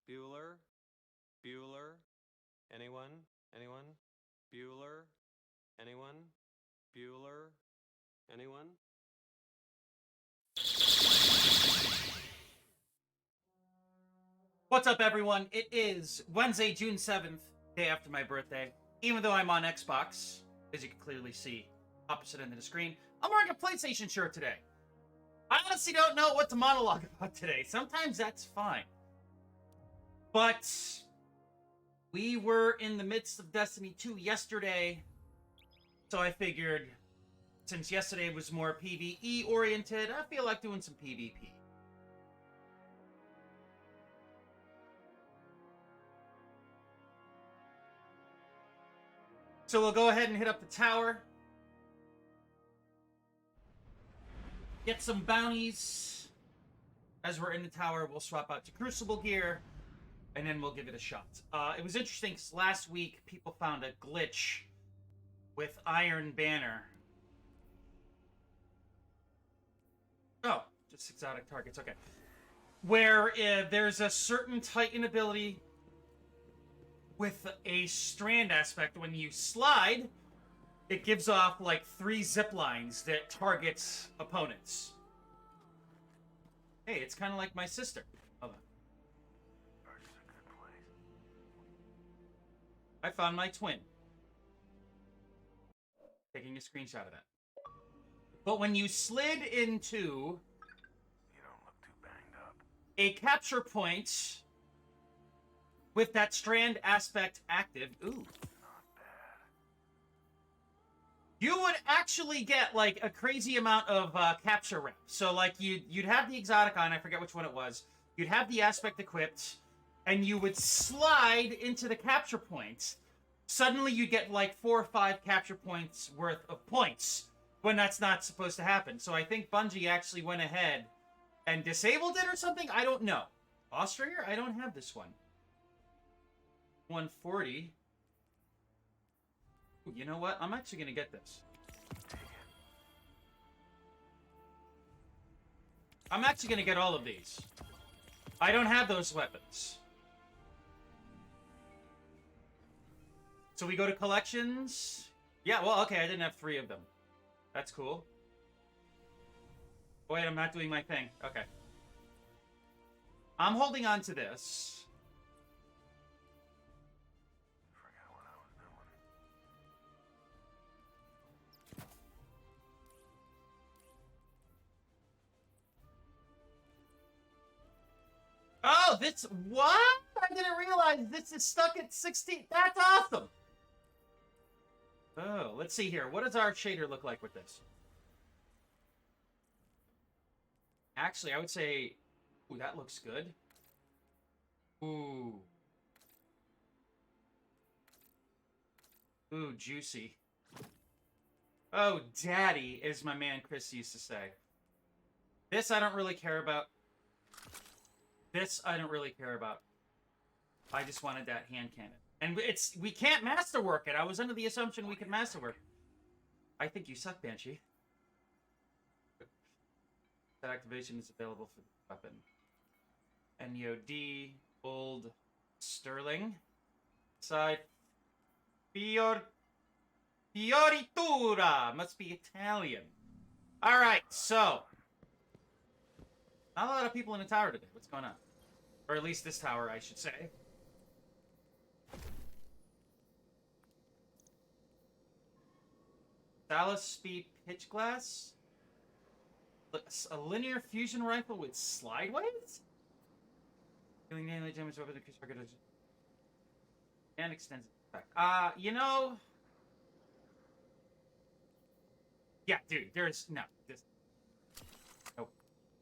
Bueller? Bueller? Anyone? Anyone? Bueller? Anyone? Bueller? Anyone? What's up, everyone? It is Wednesday, June 7th, day after my birthday. Even though I'm on Xbox, as you can clearly see opposite end of the screen, I'm wearing a PlayStation shirt today. I honestly don't know what to monologue about today. Sometimes that's fine. But we were in the midst of Destiny 2 yesterday, so I figured since yesterday was more PvE oriented, I feel like doing some PvP. So we'll go ahead and hit up the tower. Get some bounties. As we're in the tower, we'll swap out to Crucible gear, and then we'll give it a shot. It was interesting because last week people found a glitch with Iron Banner. Oh, just exotic targets, okay. Where there's a certain Titan ability with a strand aspect. When you slide, it gives off like 3 zip lines that targets opponents. Hey, it's kind of like my sister. Hold on. I found my twin. Taking a screenshot of that. But when you slid into You don't look too banged up. a capture point with that strand aspect active, ooh, Not bad. you would actually get like a crazy amount of capture rep. So like you'd have the exotic on, I forget which one it was. You'd have the aspect equipped, and you would slide into the capture point. Suddenly you'd get like 4 or 5 capture points worth of points when that's not supposed to happen. So I think Bungie actually went ahead and disabled it or something. I don't know. Austria? I don't have this one. 140. Ooh, you know what? I'm actually going to get this. I'm actually going to get all of these. I don't have those weapons. So we go to collections. Yeah, well, okay, I didn't have 3 of them. That's cool. Wait, I'm not doing my thing. Okay. I'm holding on to this. Forgot what I was doing. Oh, this... What? I didn't realize this is stuck at 16. That's awesome! Oh, let's see here. What does our shader look like with this? Actually, I would say... Ooh, that looks good. Ooh. Ooh, juicy. Oh, daddy, as my man Chris used to say. This I don't really care about. This I don't really care about. I just wanted that hand cannon. And we can't masterwork it. I was under the assumption we could masterwork. I think you suck, Banshee. That activation is available for the weapon. NEOD, Old Sterling. Side. Fioritura! Must be Italian. Alright, so. Not a lot of people in the tower today. What's going on? Or at least this tower, I should say. Dallas Speed Pitch Glass? A linear fusion rifle with slideways? Dealing damage weapon increase target and extends effect. You know. Yeah, dude, there's no this. Nope,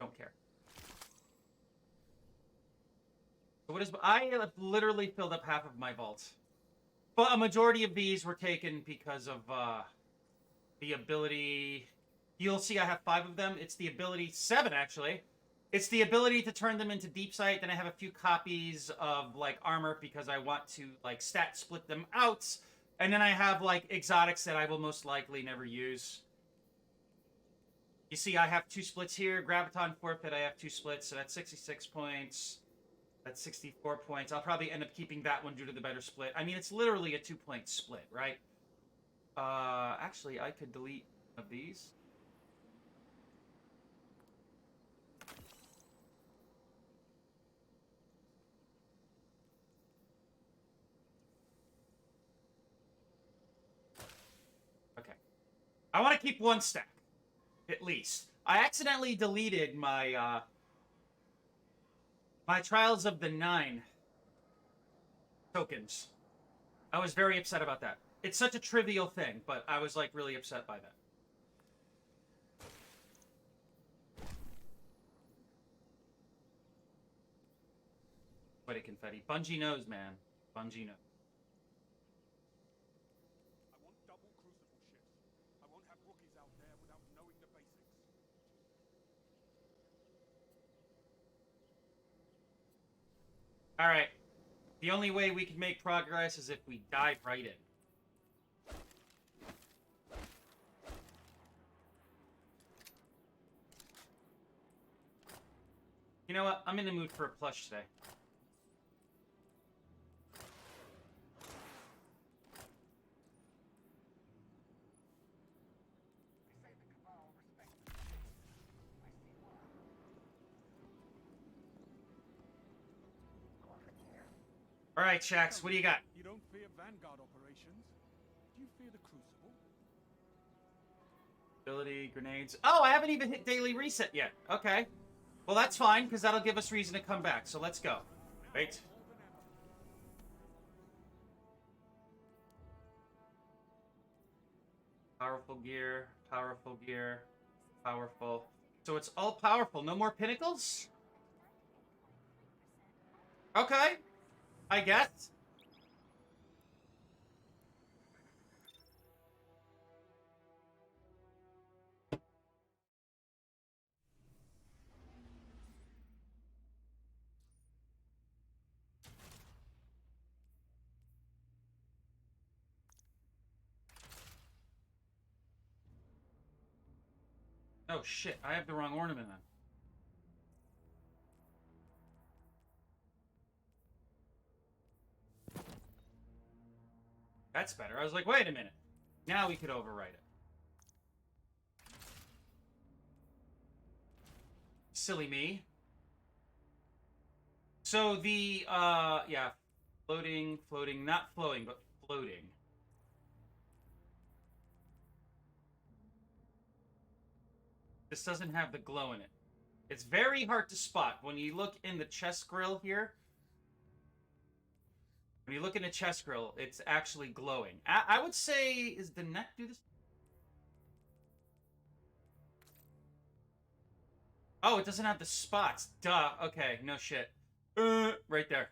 don't care. So what is I have literally filled up half of my vault, but a majority of these were taken because of the ability. You'll see I have 5 of them. It's the ability 7 actually. It's the ability to turn them into deep sight. Then I have a few copies of like armor because I want to like stat split them out. And then I have like exotics that I will most likely never use. You see I have 2 splits here. Graviton Forfeit, I have 2 splits, so that's 66 points. That's 64 points. I'll probably end up keeping that one due to the better split. I mean, it's literally a 2-point split, right? Actually, I could delete one of these. Okay. I want to keep one stack, at least. I accidentally deleted my, my Trials of the Nine tokens. I was very upset about that. It's such a trivial thing, but I was, like, really upset by that. Quite a confetti. Bungie knows, man. Bungie knows. I want double crucible shifts. I won't have rookies out there without knowing the basics. Alright. The only way we can make progress is if we dive right in. You know what? I'm in the mood for a plush today. Alright, Shax, what do you got? You don't fear Vanguard operations. Do you fear the Crucible? Ability, grenades. Oh, I haven't even hit daily reset yet. Okay. Well, that's fine, because that'll give us reason to come back. So let's go. Wait. More than ever. Powerful gear, powerful gear, powerful. So it's all powerful. No more pinnacles? Okay. I guess. Oh shit, I have the wrong ornament on. That's better. I was like, wait a minute. Now we could overwrite it. Silly me. So the, yeah. Floating, not flowing, but floating. This doesn't have the glow in it. It's very hard to spot. When you look in the chest grill here, when you look in the chest grill, it's actually glowing. I would say, is the neck do this? Oh, it doesn't have the spots. Duh. Okay, no shit. Right there.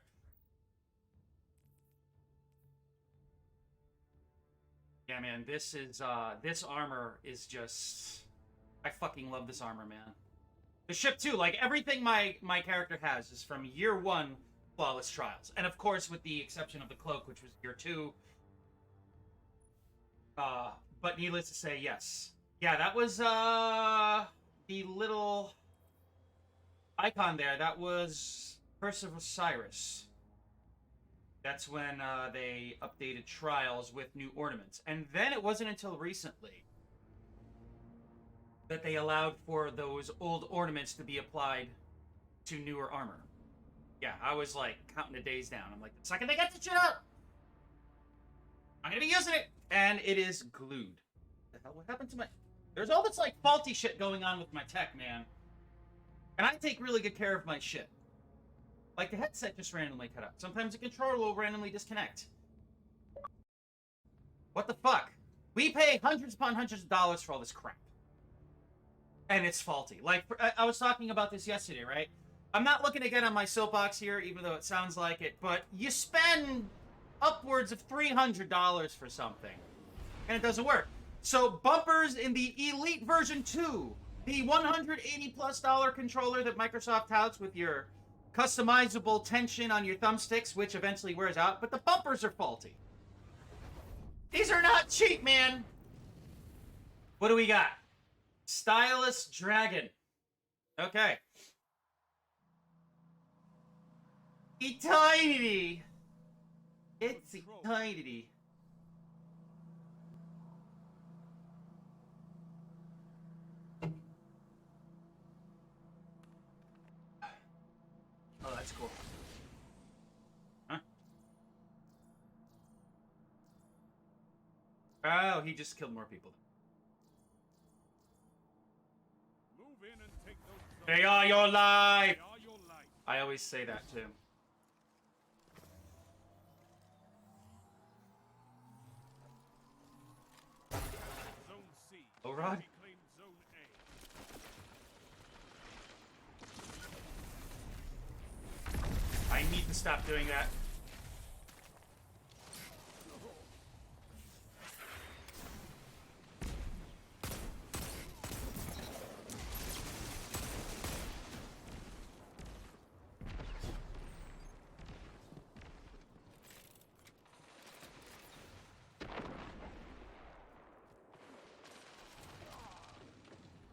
Yeah, man, this is, this armor is just... I fucking love this armor, man. The ship, too. Like, everything my character has is from year 1 Flawless Trials. And, of course, with the exception of the cloak, which was year 2. But needless to say, yes. Yeah, that was, the little icon there. That was Curse of Osiris. That's when, they updated Trials with new ornaments. And then it wasn't until recently that they allowed for those old ornaments to be applied to newer armor. Yeah, I was like counting the days down. I'm like, the second they get the shit out, I'm gonna be using it. And it is glued. What the hell? What happened to my... There's all this like faulty shit going on with my tech, man. And I take really good care of my shit. Like the headset just randomly cut out. Sometimes the controller will randomly disconnect. What the fuck? We pay hundreds upon hundreds of dollars for all this crap. And it's faulty. Like, I was talking about this yesterday, right? I'm not looking to get on my soapbox here, even though it sounds like it, but you spend upwards of $300 for something, and it doesn't work. So, bumpers in the Elite version 2, the $180+ controller that Microsoft touts with your customizable tension on your thumbsticks, which eventually wears out, but the bumpers are faulty. These are not cheap, man! What do we got? Stylus Dragon. Okay. Eternity. It's Control. eternity. Oh, that's cool. Huh? Oh, he just killed more people. Move in and take those zones. They are your life. They are your life. I always say that too. Zone C. Oh, Rod. Enemy claimed Zone A. I need to stop doing that.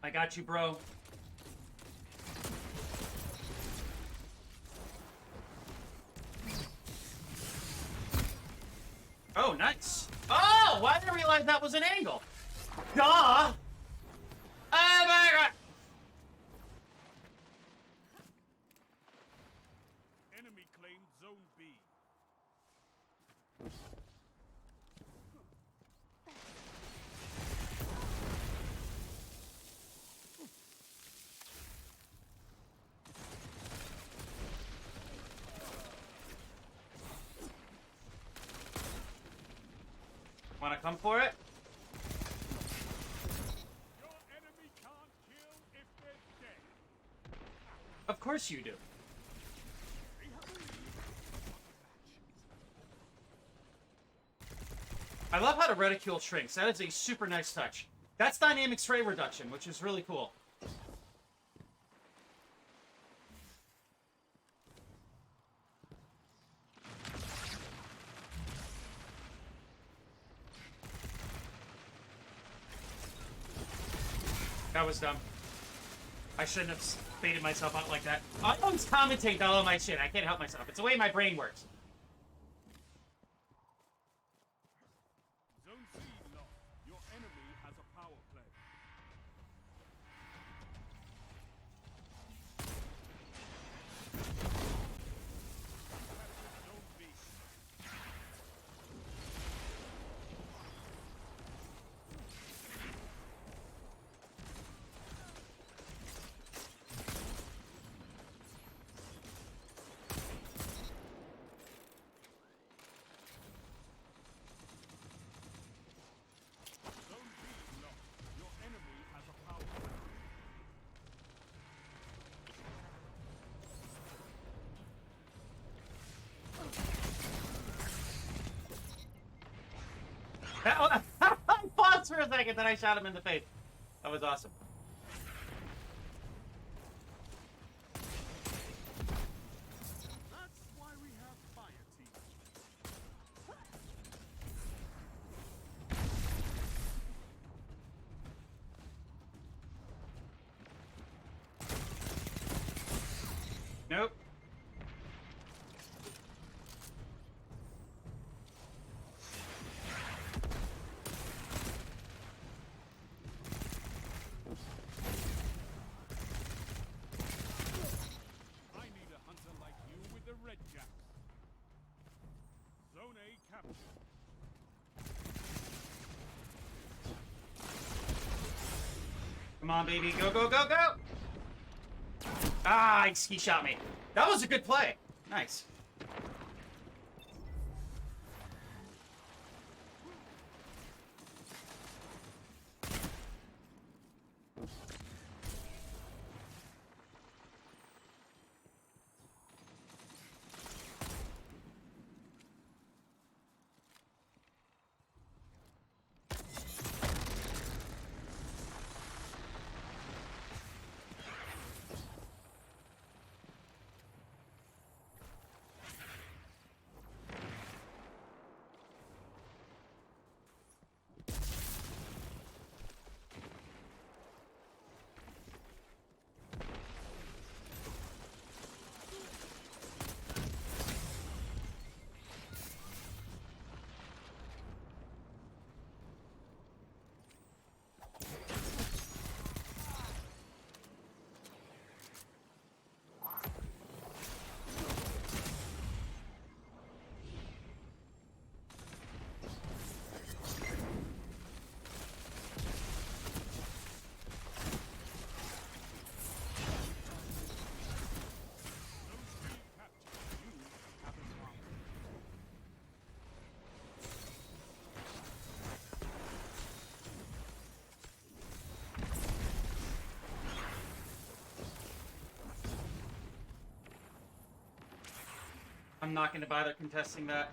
I got you, bro. Oh, nice. Oh, why didn't I realize that was an angle? Duh! Oh my god! Enemy claimed Zone B. Wanna come for it? Your enemy can't kill if they're dead. Of course you do. I love how the reticule shrinks. That is a super nice touch. That's dynamic spray reduction, which is really cool. That was dumb. I shouldn't have baited myself out like that. I always commentate all of my shit. I can't help myself. It's the way my brain works. Zone C lost. Your enemy has a power play. Zone B. Zone B lost. Your enemy has a power play. I paused for a second, then I shot him in the face. That was awesome. That's why we have fire teams. Nope. I need a hunter like you with the red jacks. Zone A captured. Come on, baby. Go, go, go, go! Ah, he shot me. That was a good play. Nice. I'm not going to bother contesting that.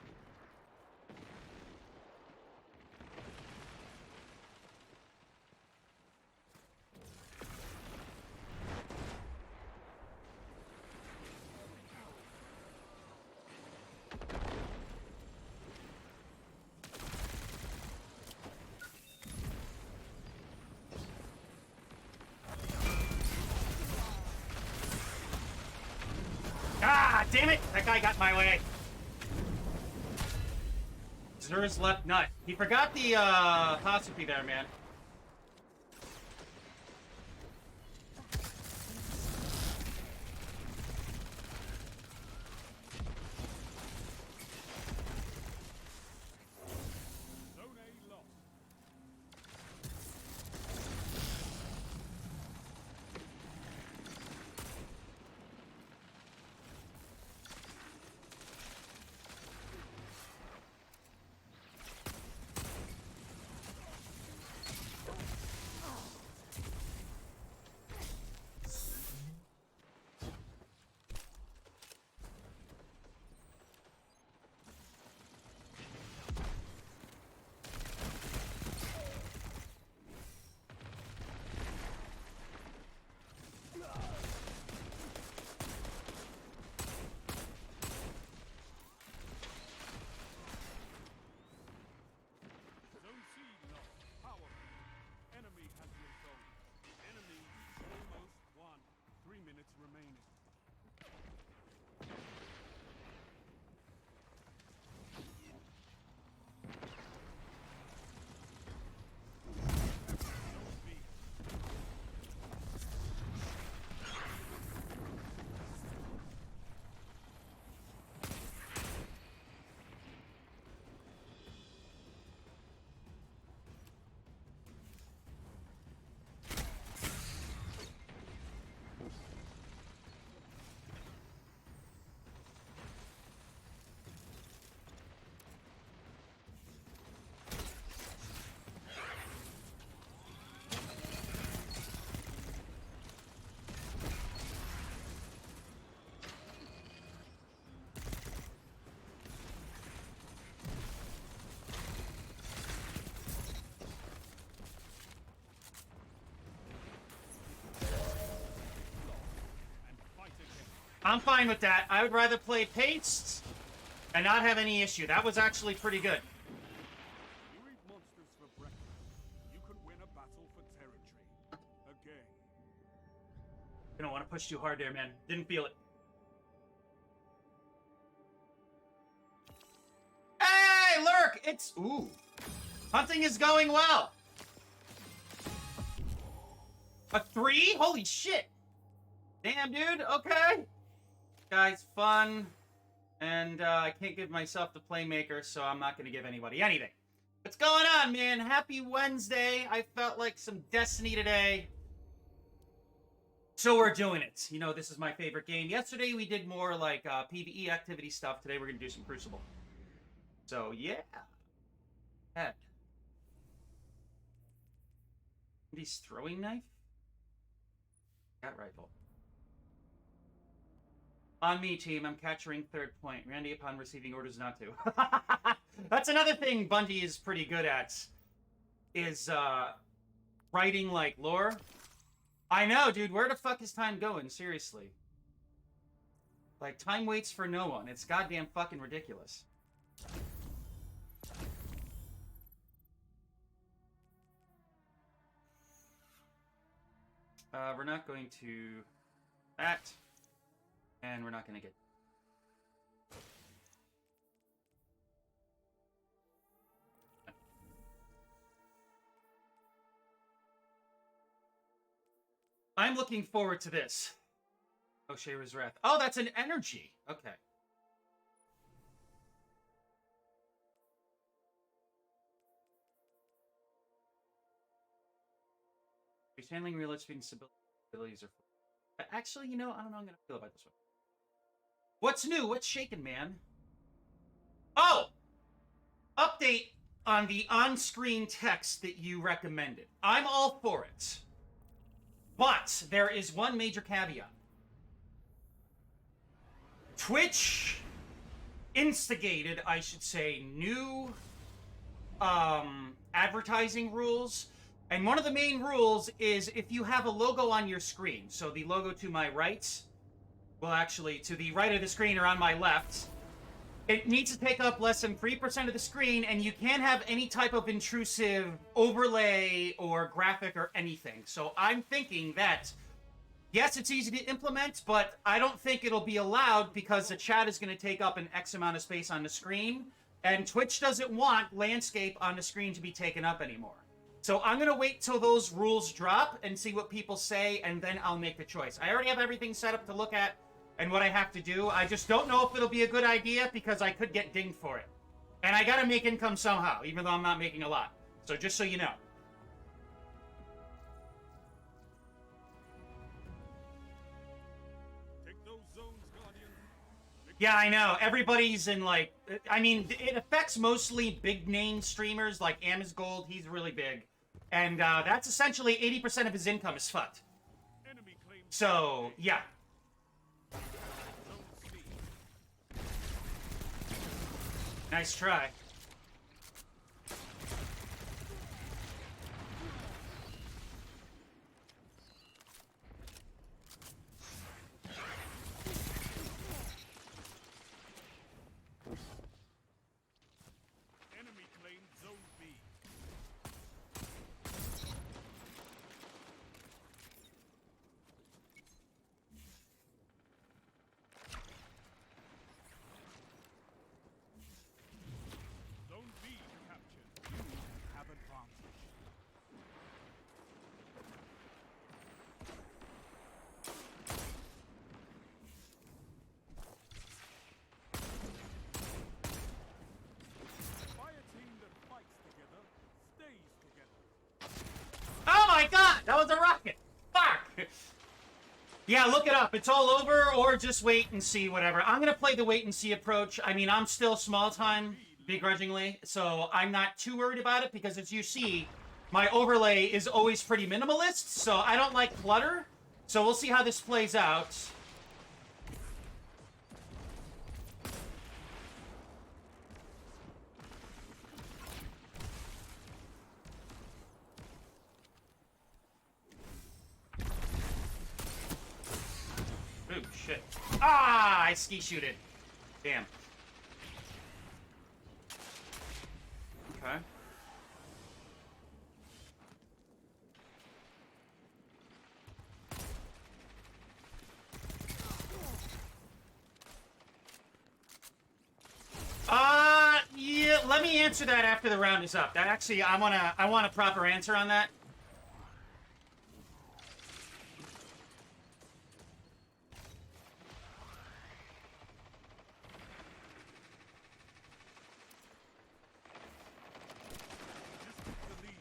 Ah, damn it! That guy got in my way. Zer's left nut. He forgot the apostrophe there, man. Zone A lost. Zone C lost. Power. Enemy has your zone. Enemy almost won. 3 minutes remaining. Zone B. And fight again. I'm fine with that. I would rather play Paste and not have any issue. That was actually pretty good. You eat monsters for breakfast. You could win a battle for territory. Again. I don't want to push too hard there, man. Didn't feel it. Hey, Lurk! It's... Ooh. Hunting is going well. A 3? Holy shit. Damn, dude. Okay. Guy's fun. And I can't give myself the playmaker, so I'm not going to give anybody anything. What's going on, man? Happy Wednesday. I felt like some Destiny today. So we're doing it. You know, this is my favorite game. Yesterday we did more like PvE activity stuff. Today we're going to do some Crucible. So, yeah. Head. Andy's throwing knife? Cat rifle. On me, team. I'm capturing third point. Randy upon receiving orders not to. That's another thing Bungie is pretty good at. Is writing like lore. I know, dude. Where the fuck is time going? Seriously. Like, time waits for no one. It's goddamn fucking ridiculous. We're not going to that. And we're not going to get... I'm looking forward to this. O'Shea's Wrath. Oh, that's an energy. Okay. He's handling real speed and abilities are... Actually, you know, I don't know how I'm going to feel about this one. What's new? What's shaking, man? Oh! Update on the on-screen text that you recommended. I'm all for it. But there is one major caveat. Twitch instigated, I should say, new advertising rules. And one of the main rules is if you have a logo on your screen, so the logo to my right, well, actually, to the right of the screen or on my left, it needs to take up less than 3% of the screen, and you can't have any type of intrusive overlay or graphic or anything. So I'm thinking that, yes, it's easy to implement, but I don't think it'll be allowed because the chat is going to take up an X amount of space on the screen, and Twitch doesn't want landscape on the screen to be taken up anymore. So I'm going to wait till those rules drop and see what people say, and then I'll make the choice. I already have everything set up to look at and what I have to do. I just don't know if it'll be a good idea because I could get dinged for it. And I got to make income somehow, even though I'm not making a lot. So just so you know. Take those zones, Guardian. Yeah, I know. Everybody's in, like... I mean, it affects mostly big-name streamers like Amazgold. He's really big. And that's essentially 80% of his income is fucked. Enemy claims So, yeah. Zone C. Nice try. Enemy claims Zone B. Zone B captured. You have advantage. Fire team that fights together stays together. Oh my god! That was a rocket! Fuck! Yeah, look it up. It's all over, or just wait and see, whatever. I'm gonna play the wait and see approach. I mean, I'm still small time, begrudgingly, so I'm not too worried about it, because as you see, my overlay is always pretty minimalist, so I don't like clutter. So we'll see how this plays out. Ooh, shit. Ah, I ski shooted. Damn. Okay. Yeah, let me answer that after the round is up. That actually, I want a proper answer on that. Just took the lead.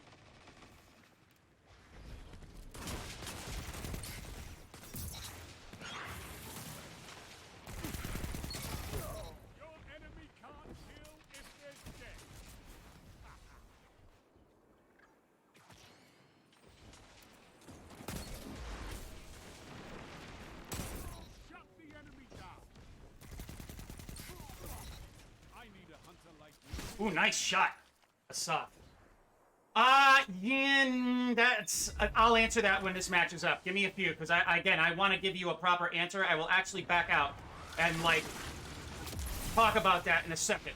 Your enemy can't kill if there's death. Shut the enemy down. I need a hunter like you. Ooh, nice shot. Asaf. Yeah, that's... I'll answer that when this match is up. Give me a few, because I want to give you a proper answer. I will actually back out and, like, talk about that in a second.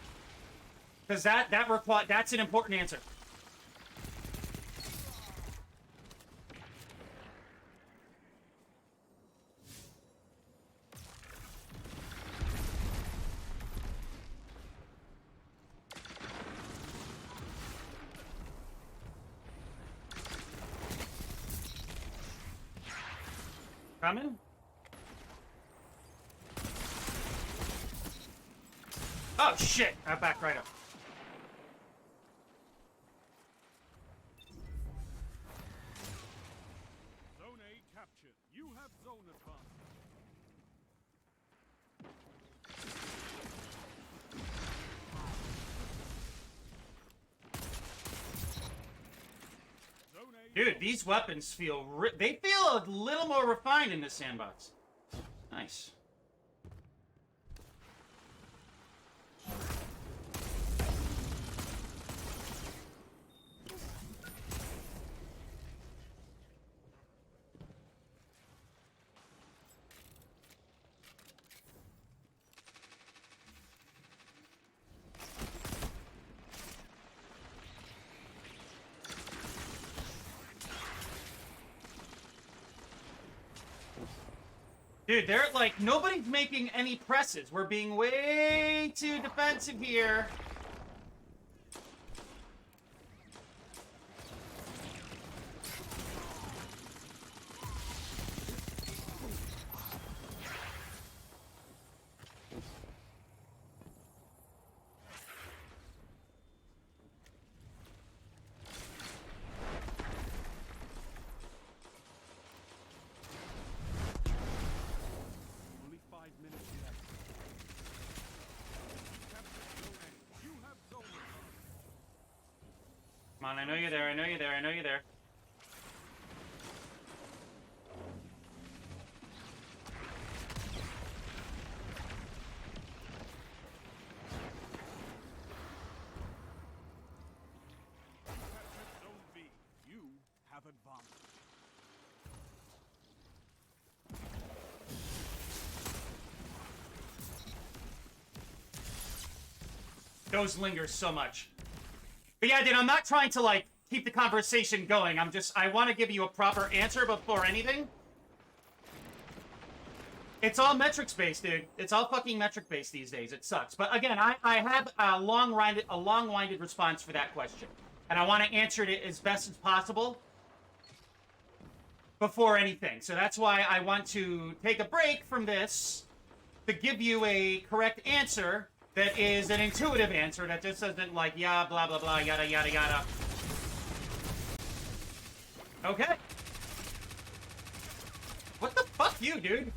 Because that's an important answer. Coming? Oh, shit! I backed right up. Zone A captured. You have zone advantage. Zone A. Dude, these weapons feel... they feel a little more refined in this sandbox. Nice. Dude, they're like, nobody's making any presses. We're being way too defensive here. Only 5 minutes left. Capture zone A. You have zone advantage. Come on, I know you're there, I know you're there, I know you're there. Capture zone B. You have advantage. Those linger so much. But yeah, dude, I'm not trying to, like, keep the conversation going. I want to give you a proper answer before anything. It's all metrics-based, dude. It's all fucking metric-based these days. It sucks. But again, I have a long-winded response for that question. And I want to answer it as best as possible before anything. So that's why I want to take a break from this to give you a correct answer that is an intuitive answer that just isn't like, yeah, blah, blah, blah, yada, yada, yada. Okay. What the fuck you, dude?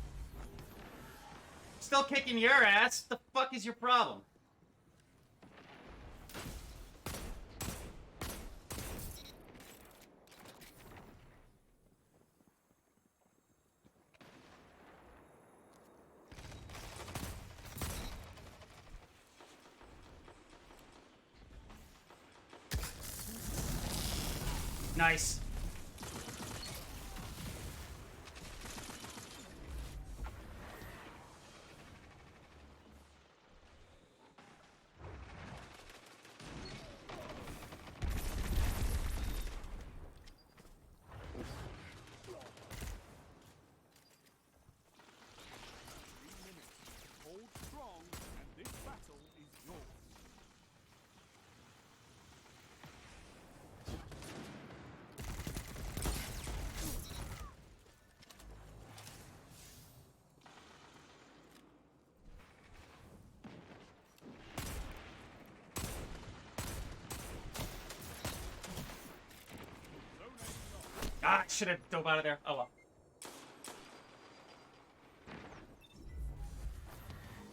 Still kicking your ass. The fuck is your problem? Nice. Hold strong, and this battle is yours. Zone A lost. Ah, I should have dove out of there. Oh well.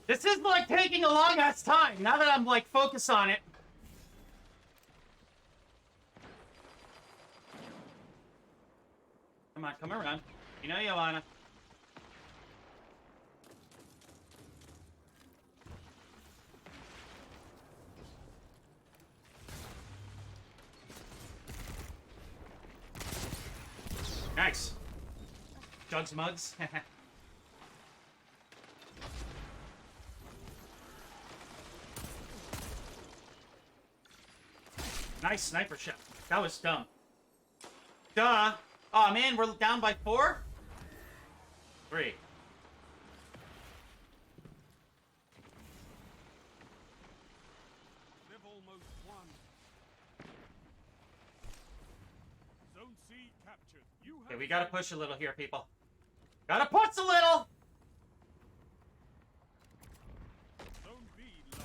This is like taking a long ass time. Now that I'm like focused on it. Come on, come around. You know you wanna. Nice. Jugs mugs. Nice sniper shot. That was dumb. Duh. Oh man, we're down by 4? 3. They've almost won. Zone C captured. You have Okay, we gotta push a little here, people. Gotta push a little! Zone B lost.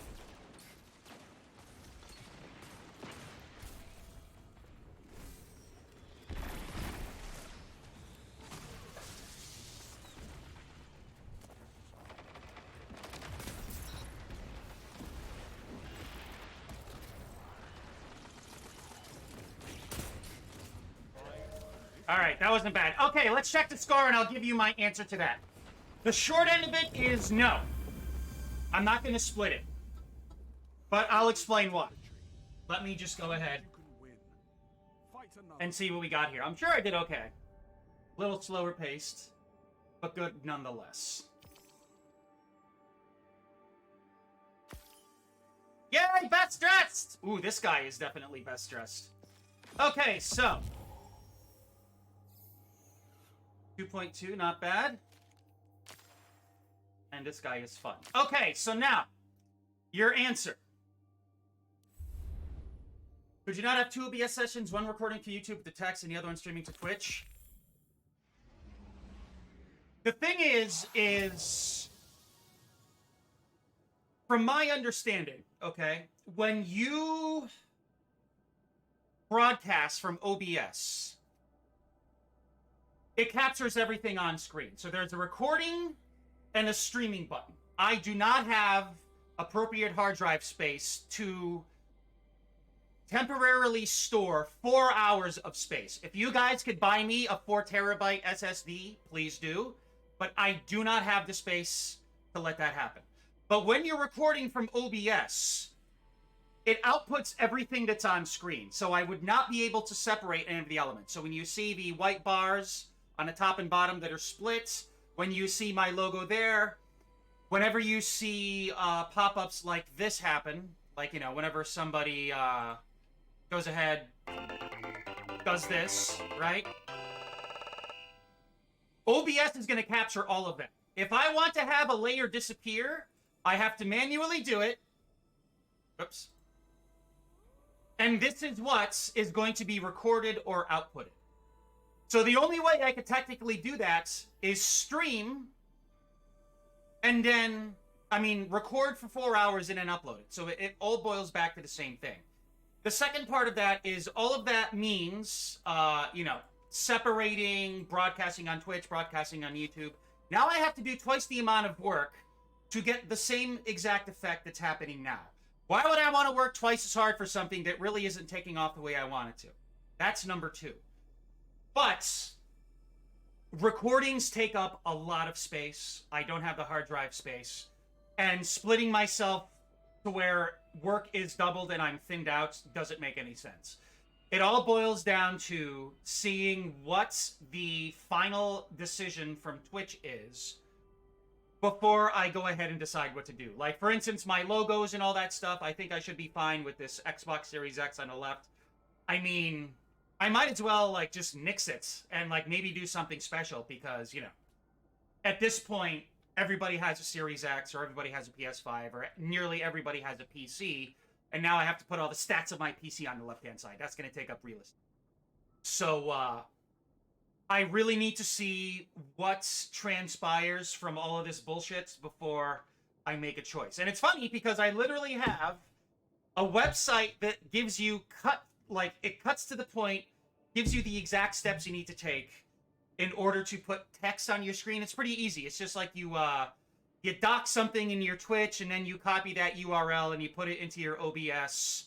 Alright, that wasn't bad. Okay, let's check the score and I'll give you my answer to that. The short end of it is no. I'm not gonna split it. But I'll explain why. Let me just go ahead You can win. Fight another. and see what we got here. I'm sure I did okay. A little slower paced, but good nonetheless. Yay, best dressed! Ooh, this guy is definitely best dressed. Okay, so 2.2, not bad. and this guy is fun. Okay, so now, your answer. Could you not have two OBS sessions, one recording to YouTube with the text and the other one streaming to Twitch? The thing is, from my understanding, okay, when you broadcast from OBS, it captures everything on screen. So there's a recording and a streaming button. I do not have appropriate hard drive space to temporarily store 4 hours of space. If you guys could buy me a 4 terabyte SSD, please do. But I do not have the space to let that happen. But when you're recording from OBS, it outputs everything that's on screen. So I would not be able to separate any of the elements. So when you see the white bars on the top and bottom that are split, when you see my logo there, whenever you see pop-ups like this happen, like, you know, whenever somebody goes ahead, does this, right? OBS is going to capture all of that. If I want to have a layer disappear, I have to manually do it. Oops. And this is what is going to be recorded or outputted. So the only way I could technically do that is stream and then, record for 4 hours and then upload it. So it all boils back to the same thing. The second part of that is all of that means, separating, broadcasting on Twitch, broadcasting on YouTube. Now I have to do twice the amount of work to get the same exact effect that's happening now. Why would I want to work twice as hard for something that really isn't taking off the way I want it to? That's number two. But recordings take up a lot of space. I don't have the hard drive space. And splitting myself to where work is doubled and I'm thinned out doesn't make any sense. It all boils down to seeing what the final decision from Twitch is before I go ahead and decide what to do. Like, for instance, my logos and all that stuff, I think I should be fine with this Xbox Series X on the left. I mean, I might as well, like, just nix it and, like, maybe do something special because, you know, at this point, everybody has a Series X or everybody has a PS5 or nearly everybody has a PC, and now I have to put all the stats of my PC on the left-hand side. That's going to take up real estate. So, I really need to see what transpires from all of this bullshit before I make a choice. And it's funny because I literally have a website that gives you it cuts to the point, gives you the exact steps you need to take in order to put text on your screen. It's pretty easy. It's just like you dock something in your Twitch and then you copy that URL and you put it into your OBS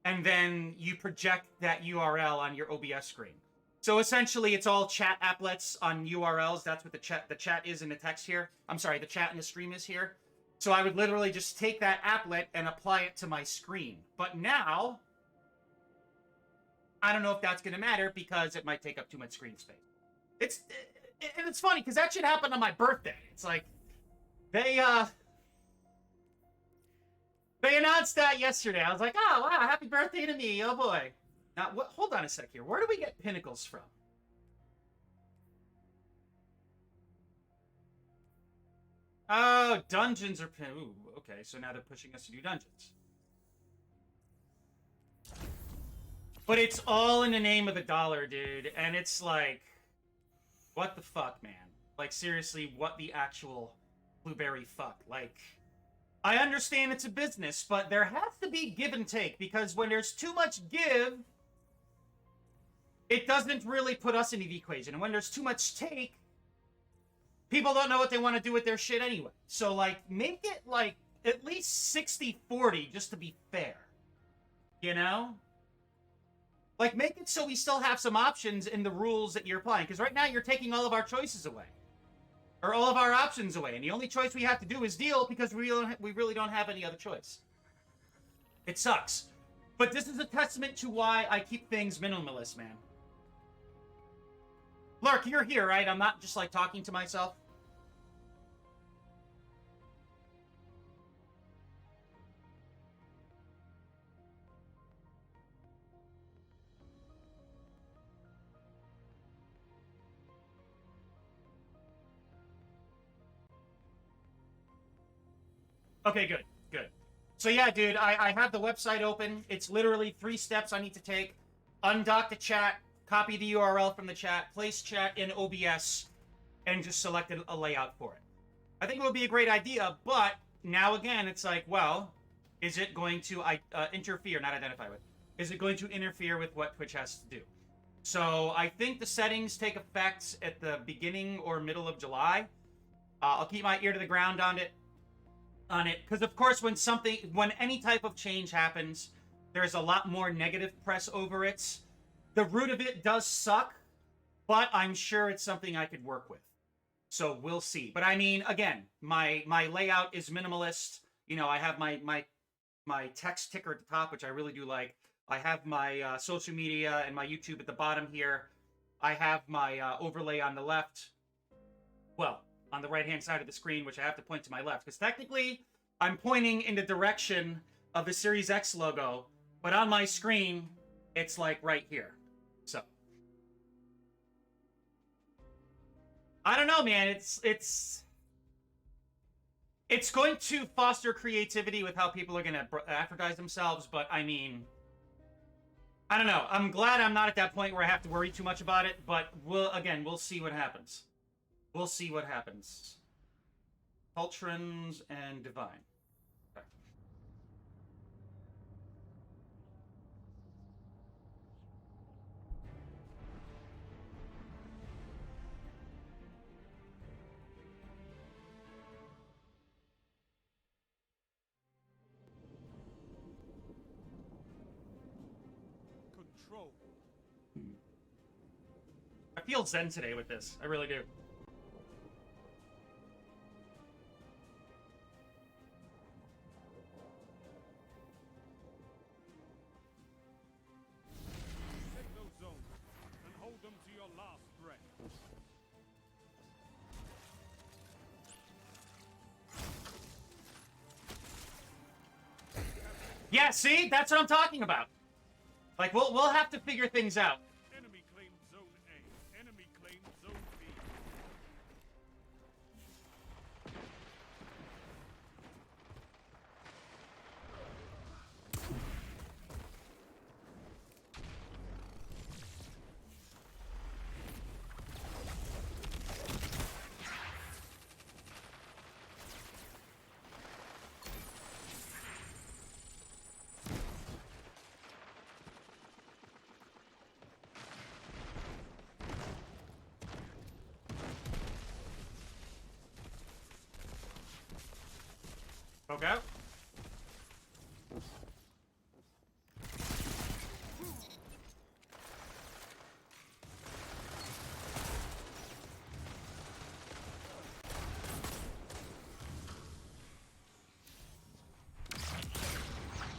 and then you project that URL on your OBS screen. So essentially, it's all chat applets on URLs. That's what the chat is in the text here. I'm sorry, the chat in the stream is here. So I would literally just take that applet and apply it to my screen. But now, I don't know if that's going to matter because it might take up too much screen space. And it's funny because that shit happened on my birthday. It's like they announced that yesterday. I was like, oh wow, happy birthday to me, oh boy. Now, hold on a sec here. Where do we get pinnacles from? Oh, dungeons are ooh, okay, so now they're pushing us to do dungeons. But it's all in the name of the dollar, dude. And it's like, what the fuck, man? Like, seriously, what the actual blueberry fuck? Like, I understand it's a business, but there has to be give and take, because when there's too much give, it doesn't really put us into the equation. And when there's too much take, people don't know what they want to do with their shit anyway. So, like, make it, like, at least 60-40 just to be fair. You know? Like, make it so we still have some options in the rules that you're applying. Because right now, you're taking all of our choices away. Or all of our options away. And the only choice we have to do is deal because we really don't have any other choice. It sucks. But this is a testament to why I keep things minimalist, man. Lurk, you're here, right? I'm not just, like, talking to myself. Okay, good, good. So yeah, dude, I have the website open. It's literally 3 steps I need to take. Undock the chat, copy the URL from the chat, place chat in OBS, and just select a layout for it. I think it would be a great idea, but now again, it's like, well, is it going to interfere, not identify with, is it going to interfere with what Twitch has to do? So I think the settings take effect at the beginning or middle of July. I'll keep my ear to the ground on it, because of course when any type of change happens, there's a lot more negative press over it. The root of it does suck, but I'm sure it's something I could work with. So we'll see. But I mean, again, my layout is minimalist. You know, I have my text ticker at the top, which I really do like. I have my social media and my YouTube at the bottom here. I have my overlay on the left. Well, on the right-hand side of the screen, which I have to point to my left, because technically I'm pointing in the direction of the Series X logo, but on my screen, it's like right here. So I don't know, man. It's going to foster creativity with how people are going to advertise themselves, but I mean, I don't know. I'm glad I'm not at that point where I have to worry too much about it, but we'll see what happens. We'll see what happens. Ultrans and Divine. Okay. Control. I feel zen today with this. I really do. Take those zones and hold them to your last breath. Yeah, see? That's what I'm talking about. Like, we'll have to figure things out. Enemy claimed zone A. Enemy claimed zone B. Okay.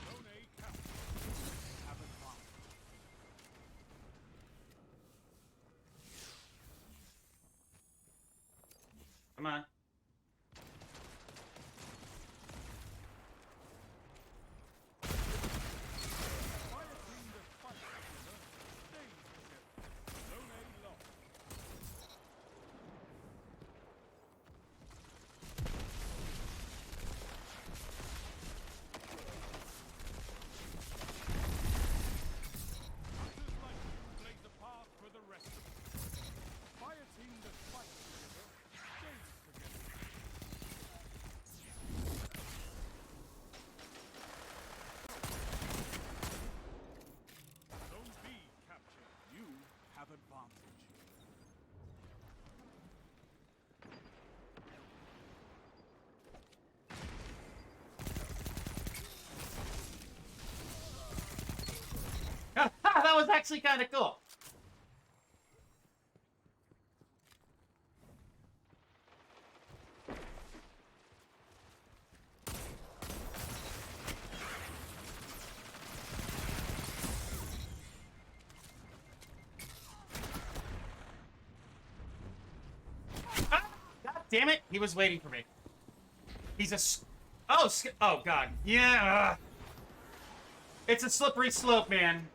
Zone A captured. Have advantage. Come on. Fire team that fights together stays together. Zone A lost. Hunters like you blaze a path for the rest of us. Fire team that fights together stays together. Zone B captured. You have advantage. That was actually kind of cool. Ah, God damn it! He was waiting for me. He's a. Oh God. Yeah. It's a slippery slope, man.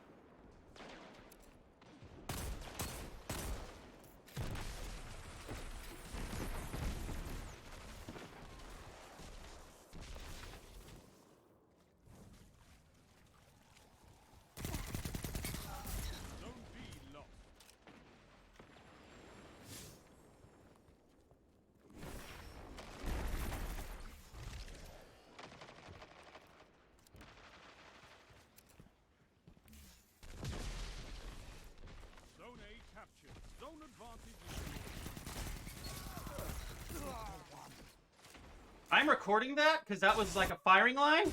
I'm recording that because that was like a firing line.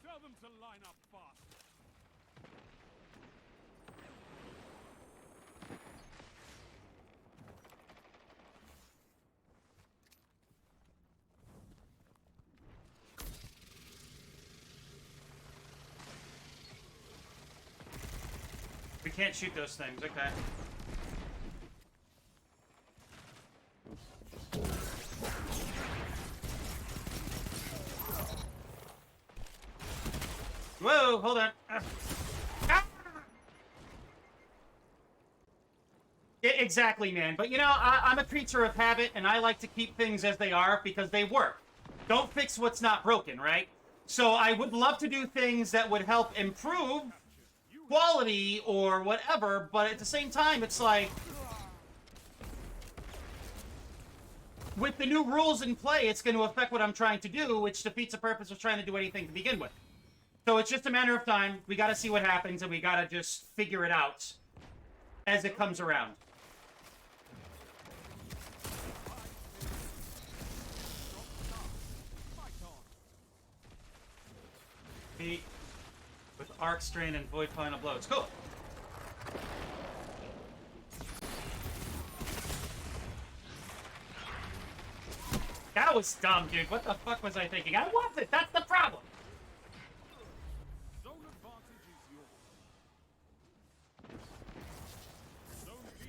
Tell them to line up fast. We can't shoot those things. Okay. Whoa, hold on. Ah! Yeah, exactly, man. But you know, I'm a creature of habit, and I like to keep things as they are because they work. Don't fix what's not broken, right? So I would love to do things that would help improve quality or whatever, but at the same time, it's like, with the new rules in play, it's going to affect what I'm trying to do, which defeats the purpose of trying to do anything to begin with. So it's just a matter of time. We got to see what happens, and we got to just figure it out as it comes around. Feet with Arc Strain and Void Final Blows. Cool. That was dumb, dude. What the fuck was I thinking? I wasn't. That's the problem. Zone advantage is yours. Zone B.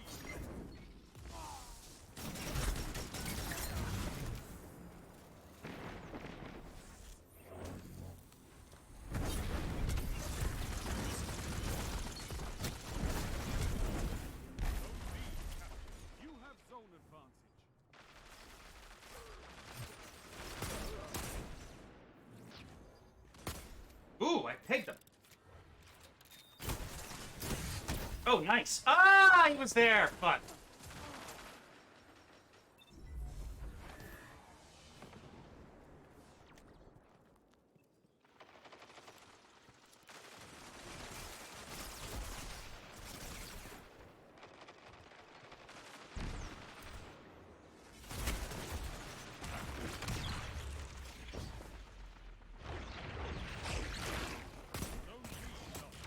You have zone advantage. Ooh, I pegged him. Oh, nice. Ah, he was there. Fuck. Zone B lost.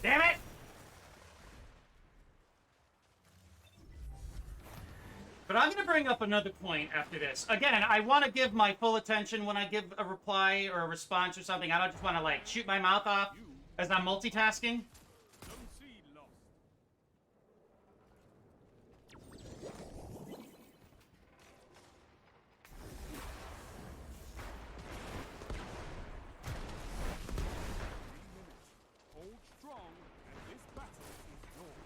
Damn it! But I'm going to bring up another point after this. Again, I want to give my full attention when I give a reply or a response or something. I don't just want to, like, shoot my mouth off as I'm multitasking. Zone C lost. Hold strong, and this battle is yours.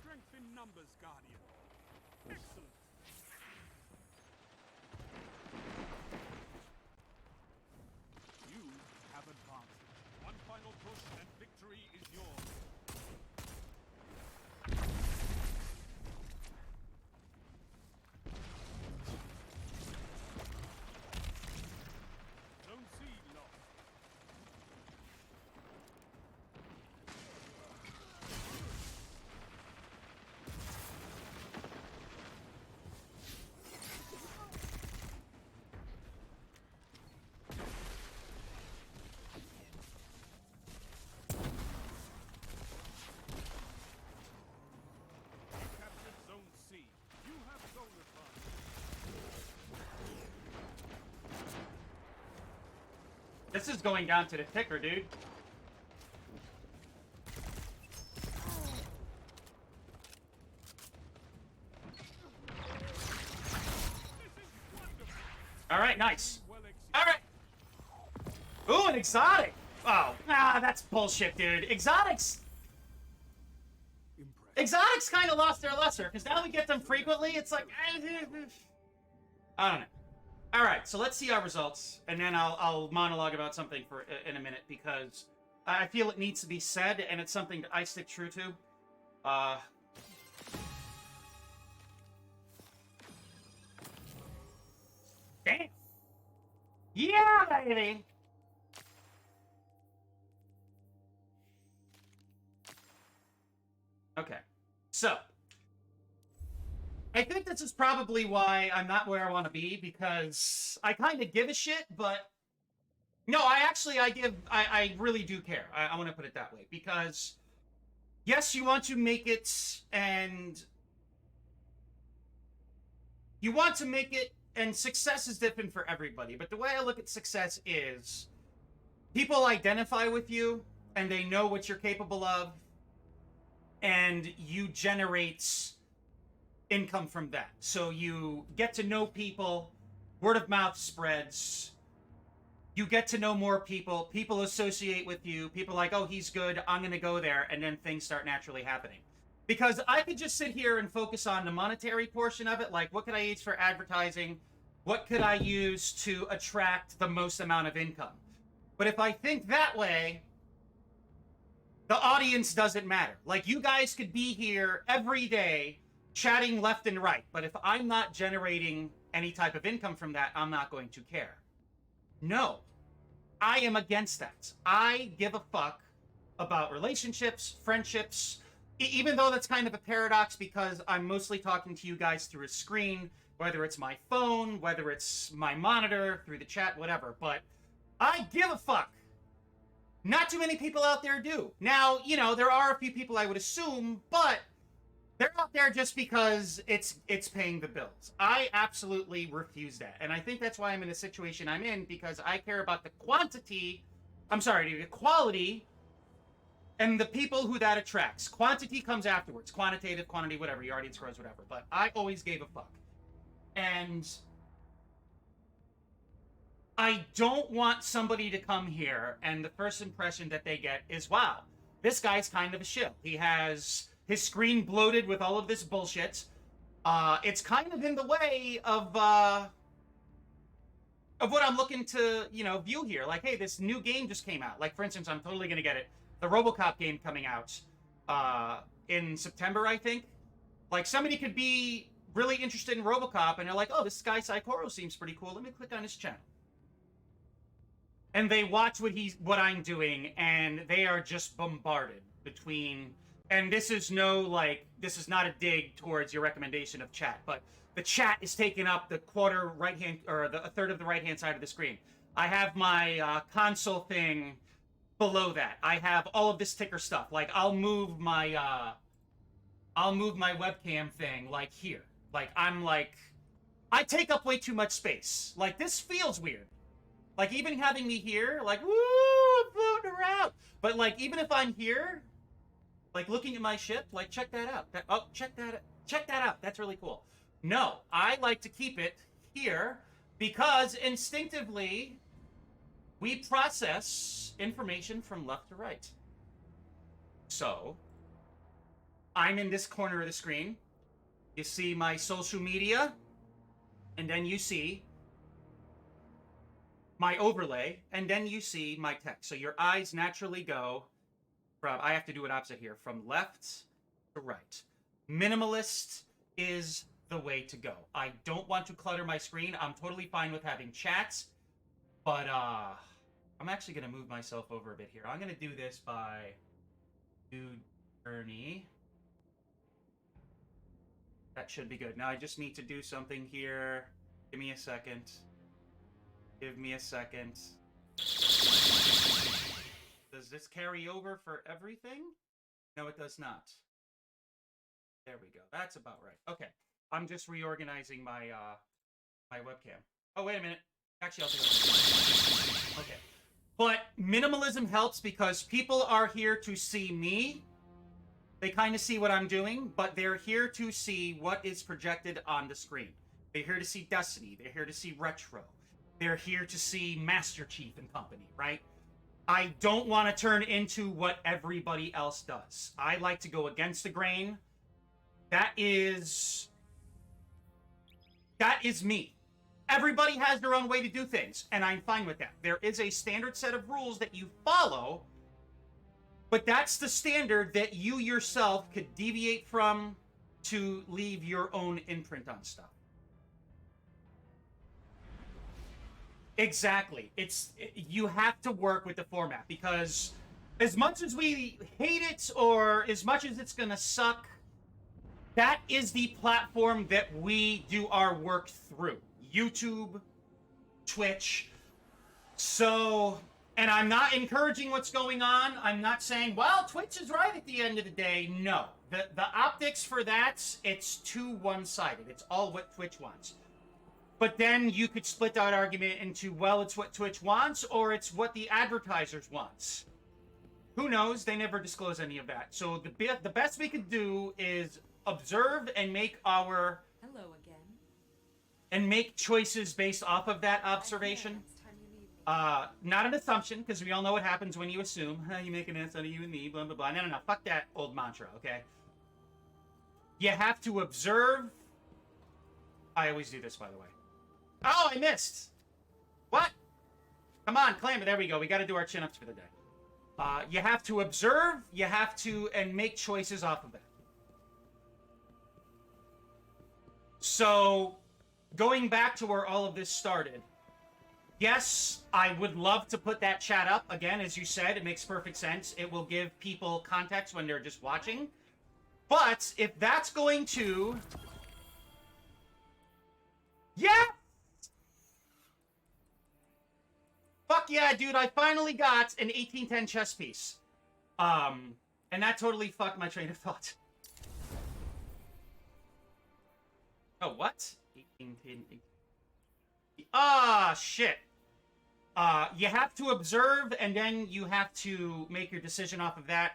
Strength in numbers, Guardian. Excellent. You have advanced. One final push and victory is yours. Zone C lost. This is going down to the ticker, dude. All right, nice. All right. Ooh, an exotic. Oh, that's bullshit, dude. Exotics kind of lost their luster, because now we get them frequently. It's like, I don't know. All right, so let's see our results, and then I'll monologue about something for in a minute, because I feel it needs to be said, and it's something that I stick true to. Damn. Yeah, baby. Okay, so I think this is probably why I'm not where I want to be, because I kind of give a shit, but no, I really do care. I want to put it that way, because yes, you want to make it, and success is different for everybody, but the way I look at success is people identify with you, and they know what you're capable of, and you generate income from that. So you get to know people, word of mouth spreads, you get to know more people, people associate with you, people are like, oh, he's good, I'm gonna go there, and then things start naturally happening. Because I could just sit here and focus on the monetary portion of it, like what could I use for advertising, what could I use to attract the most amount of income. But if I think that way, the audience doesn't matter. Like, you guys could be here every day chatting left and right, but if I'm not generating any type of income from that, I'm not going to care. No, I am against that. I give a fuck about relationships, friendships, even though that's kind of a paradox, because I'm mostly talking to you guys through a screen, whether it's my phone, whether it's my monitor, through the chat, whatever, but I give a fuck. Not too many people out there do. Now, you know, there are a few people I would assume, but they're out there just because it's paying the bills. I absolutely refuse that. And I think that's why I'm in the situation I'm in, because I care about the quality, and the people who that attracts. Quantity comes afterwards. Quantitative, quantity, whatever. Your audience grows, whatever. But I always gave a fuck. And I don't want somebody to come here and the first impression that they get is, wow, this guy's kind of a shill. He has his screen bloated with all of this bullshit. It's kind of in the way of what I'm looking to, view here. Like, hey, this new game just came out. Like, for instance, I'm totally going to get it. The RoboCop game coming out in September, I think. Like, somebody could be really interested in RoboCop, and they're like, oh, this guy Saikoro seems pretty cool. Let me click on his channel. And they watch what I'm doing, and they are just bombarded between. And this is this is not a dig towards your recommendation of chat, but the chat is taking up the a third of the right hand side of the screen. I have my console thing below that. I have all of this ticker stuff. Like, I'll move my webcam thing like here. Like, I take up way too much space. Like, this feels weird. Like, even having me here, like, woo, I'm floating around. But, like, even if I'm here, like, looking at my ship, like, check that out. Check that out. That's really cool. No, I like to keep it here because instinctively we process information from left to right. So, I'm in this corner of the screen. You see my social media, and then you see my overlay, and then you see my text. So your eyes naturally go from, I have to do it opposite here, from left to right. Minimalist is the way to go. I don't want to clutter my screen. I'm totally fine with having chats, but I'm actually going to move myself over a bit here. I'm going to do this by new journey. That should be good. Now I just need to do something here. Give me a second. Give me a second. Does this carry over for everything? No, it does not. There we go. That's about right. Okay. I'm just reorganizing my my webcam. Oh, wait a minute. Actually, I'll do it. Okay. But minimalism helps because people are here to see me. They kind of see what I'm doing, but they're here to see what is projected on the screen. They're here to see Destiny. They're here to see Retro. They're here to see Master Chief and company, right? I don't want to turn into what everybody else does. I like to go against the grain. That is me. Everybody has their own way to do things, and I'm fine with that. There is a standard set of rules that you follow, but that's the standard that you yourself could deviate from to leave your own imprint on stuff. Exactly. You have to work with the format because as much as we hate it or as much as it's gonna suck, that is the platform that we do our work through. YouTube, Twitch. So, and I'm not encouraging what's going on. I'm not saying, well, Twitch is right at the end of the day. No. The optics for that, it's too one-sided. It's all what Twitch wants. But then you could split that argument into, well, it's what Twitch wants or it's what the advertisers want. Who knows? They never disclose any of that. So the best we could do is observe and make our... Hello again. And make choices based off of that observation. Not an assumption, because we all know what happens when you assume. You make an ass out of you and me, blah, blah, blah. No. Fuck that old mantra, okay? You have to observe. I always do this, by the way. Oh, I missed. What? Come on, claim it. There we go. We got to do our chin-ups for the day. You have to observe. You have to, and make choices off of that. So... going back to where all of this started, yes, I would love to put that chat up. Again, as you said, it makes perfect sense. It will give people context when they're just watching. But if that's going to... Yeah! Fuck yeah, dude, I finally got an 1810 chess piece. And that totally fucked my train of thought. Oh, what? 1810. Ah, shit. You have to observe, and then you have to make your decision off of that.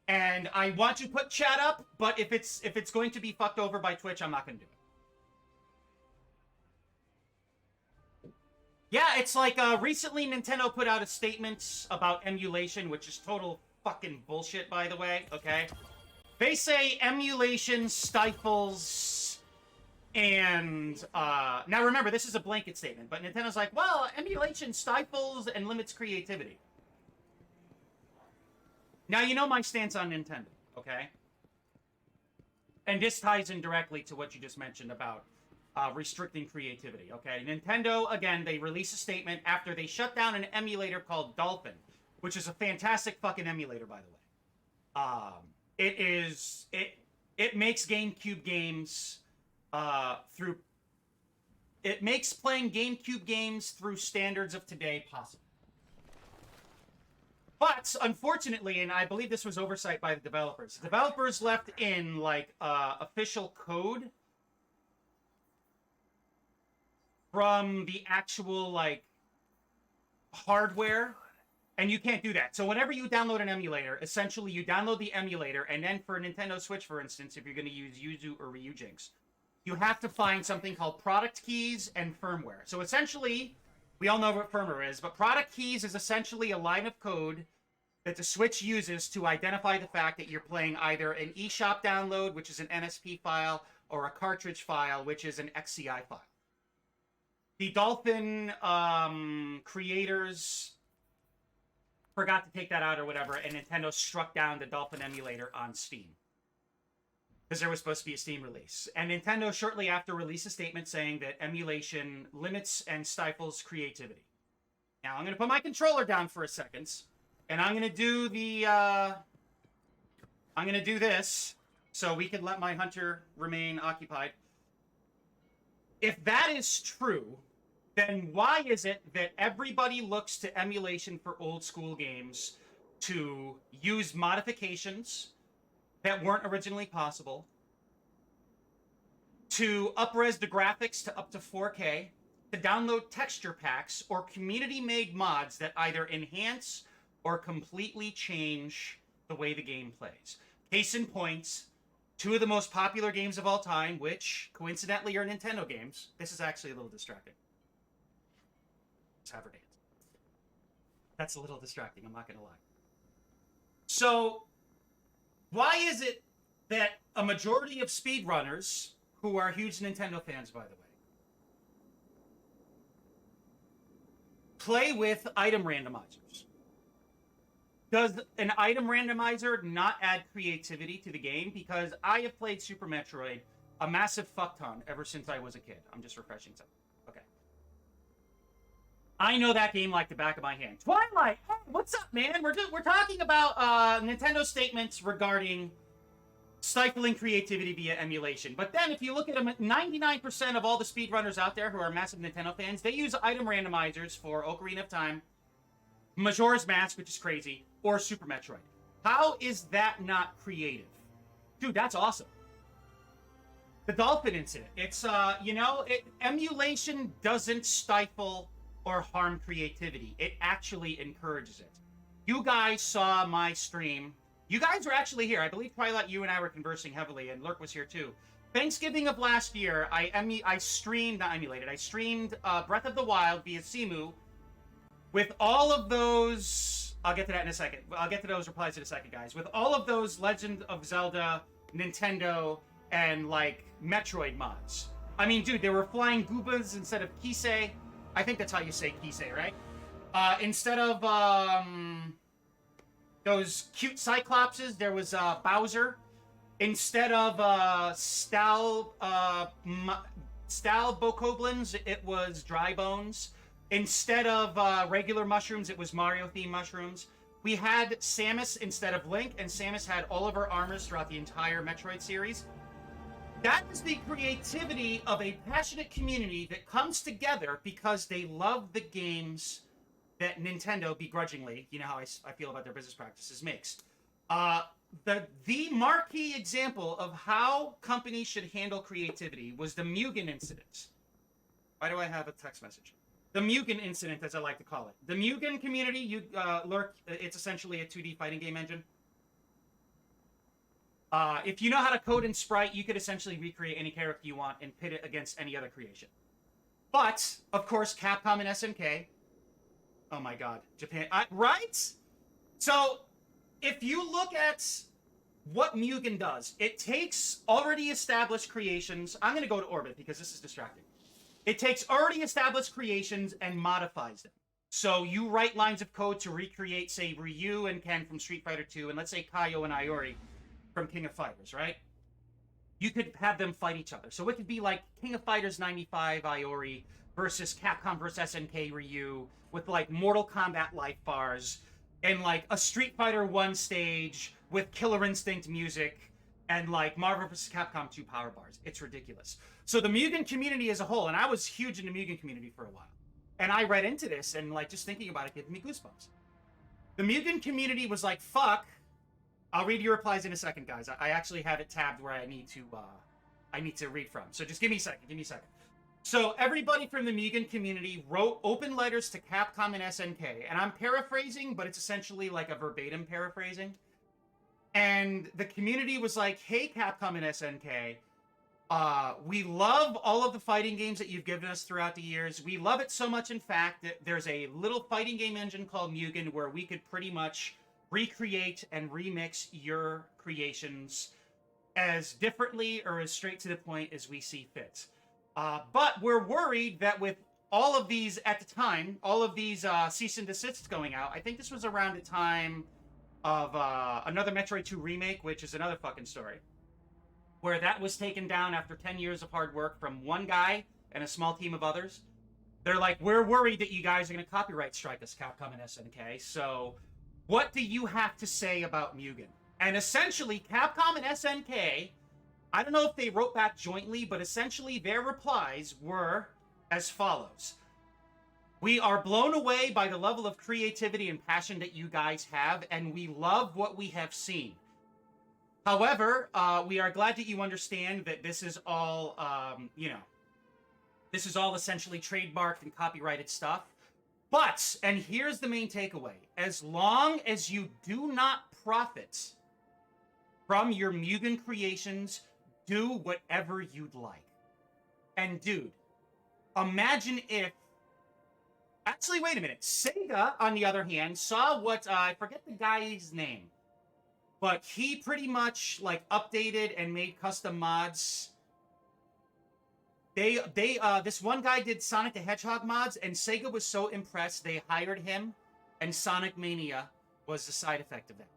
And I want to put chat up, but if it's going to be fucked over by Twitch, I'm not going to do it. Yeah, it's like recently Nintendo put out a statement about emulation, which is total fucking bullshit, by the way. Okay, they say emulation stifles. And, now remember, this is a blanket statement, but Nintendo's like, well, emulation stifles and limits creativity. Now, you know my stance on Nintendo, okay? And this ties in directly to what you just mentioned about restricting creativity, okay? Nintendo, again, they released a statement after they shut down an emulator called Dolphin, which is a fantastic fucking emulator, by the way. It makes GameCube games... it makes playing GameCube games through standards of today possible. But, unfortunately, and I believe this was oversight by the developers left in, like, official code from the actual, like, hardware, and you can't do that. So whenever you download an emulator, essentially you download the emulator, and then for a Nintendo Switch, for instance, if you're going to use Yuzu or Ryujinx, you have to find something called product keys and firmware. So essentially, we all know what firmware is, but product keys is essentially a line of code that the Switch uses to identify the fact that you're playing either an eShop download, which is an NSP file, or a cartridge file, which is an XCI file. The Dolphin creators forgot to take that out or whatever, and Nintendo struck down the Dolphin emulator on Steam. Because there was supposed to be a Steam release. And Nintendo shortly after released a statement saying that emulation limits and stifles creativity. Now, I'm going to put my controller down for a second. And I'm going to do the... I'm going to do this. So we can let my hunter remain occupied. If that is true, then why is it that everybody looks to emulation for old school games to use modifications that weren't originally possible, to up-res the graphics to up to 4K, to download texture packs or community-made mods that either enhance or completely change the way the game plays. Case in point, two of the most popular games of all time, which coincidentally are Nintendo games. This is actually a little distracting. Let's have her dance. That's a little distracting, I'm not going to lie. So, why is it that a majority of speedrunners, who are huge Nintendo fans, by the way, play with item randomizers? Does an item randomizer not add creativity to the game? Because I have played Super Metroid a massive fuck ton ever since I was a kid. I'm just refreshing something. Okay. I know that game like the back of my hand. Twilight! Hey, what's up, man? We're talking about Nintendo statements regarding stifling creativity via emulation. But then if you look at them, 99% of all the speedrunners out there who are massive Nintendo fans, they use item randomizers for Ocarina of Time, Majora's Mask, which is crazy, or Super Metroid. How is that not creative? Dude, that's awesome. The dolphin incident. It's, emulation doesn't stifle or harm creativity. It actually encourages it. You guys saw my stream. You guys were actually here. I believe, Twilight, you and I were conversing heavily, and Lurk was here too. Thanksgiving of last year, I streamed Breath of the Wild via Simu with all of those. I'll get to that in a second. I'll get to those replies in a second, guys. With all of those Legend of Zelda, Nintendo, and like Metroid mods. I mean, dude, there were flying Goombas instead of Kisei. I think that's how you say Kisei, right? Instead of those cute Cyclopses, there was Bowser. Instead of Bokoblins, it was Dry Bones. Instead of regular mushrooms, it was Mario-themed mushrooms. We had Samus instead of Link, and Samus had all of her armors throughout the entire Metroid series. That is the creativity of a passionate community that comes together because they love the games that Nintendo, begrudgingly, you know how I feel about their business practices, makes. The marquee example of how companies should handle creativity was the Mugen incident. Why do I have a text message? The Mugen incident, as I like to call it. The Mugen community, Lurk, it's essentially a 2D fighting game engine. If you know how to code in Sprite, you could essentially recreate any character you want and pit it against any other creation. But, of course, Capcom and SNK. Oh my god. Japan. Right? So, if you look at what Mugen does, it takes already established creations. I'm going to go to Orbit because this is distracting. It takes already established creations and modifies them. So you write lines of code to recreate, say, Ryu and Ken from Street Fighter 2, and let's say Kaio and Iori from King of Fighters, right? You could have them fight each other. So it could be like King of Fighters 95 Iori versus Capcom versus SNK Ryu with like Mortal Kombat life bars and like a Street Fighter 1 stage with Killer Instinct music and like Marvel vs. Capcom 2 power bars. It's ridiculous. So the Mugen community as a whole, and I was huge in the Mugen community for a while, and I read into this and like just thinking about it gave me goosebumps. The Mugen community was like, fuck. I'll read your replies in a second, guys. I actually have it tabbed where I need to read from. So just give me a second. So everybody from the Mugen community wrote open letters to Capcom and SNK, and I'm paraphrasing, but it's essentially like a verbatim paraphrasing. And the community was like, hey, Capcom and SNK, we love all of the fighting games that you've given us throughout the years. We love it so much, in fact, that there's a little fighting game engine called Mugen where we could pretty much recreate and remix your creations as differently or as straight to the point as we see fit. But we're worried that with all of these, at the time, all of these cease and desists going out, I think this was around the time of another Metroid 2 remake, which is another fucking story, where that was taken down after 10 years of hard work from one guy and a small team of others. They're like, we're worried that you guys are going to copyright strike us, Capcom and SNK, so what do you have to say about Mugen? And essentially, Capcom and SNK, I don't know if they wrote back jointly, but essentially their replies were as follows. We are blown away by the level of creativity and passion that you guys have, and we love what we have seen. However, we are glad that you understand that this is all, This is all essentially trademarked and copyrighted stuff. But, and here's the main takeaway, as long as you do not profit from your Mugen creations, do whatever you'd like. And dude, imagine if... Actually, wait a minute. Sega, on the other hand, saw what... I forget the guy's name. But he pretty much, like, updated and made custom mods. This one guy did Sonic the Hedgehog mods, and Sega was so impressed, they hired him, and Sonic Mania was the side effect of that.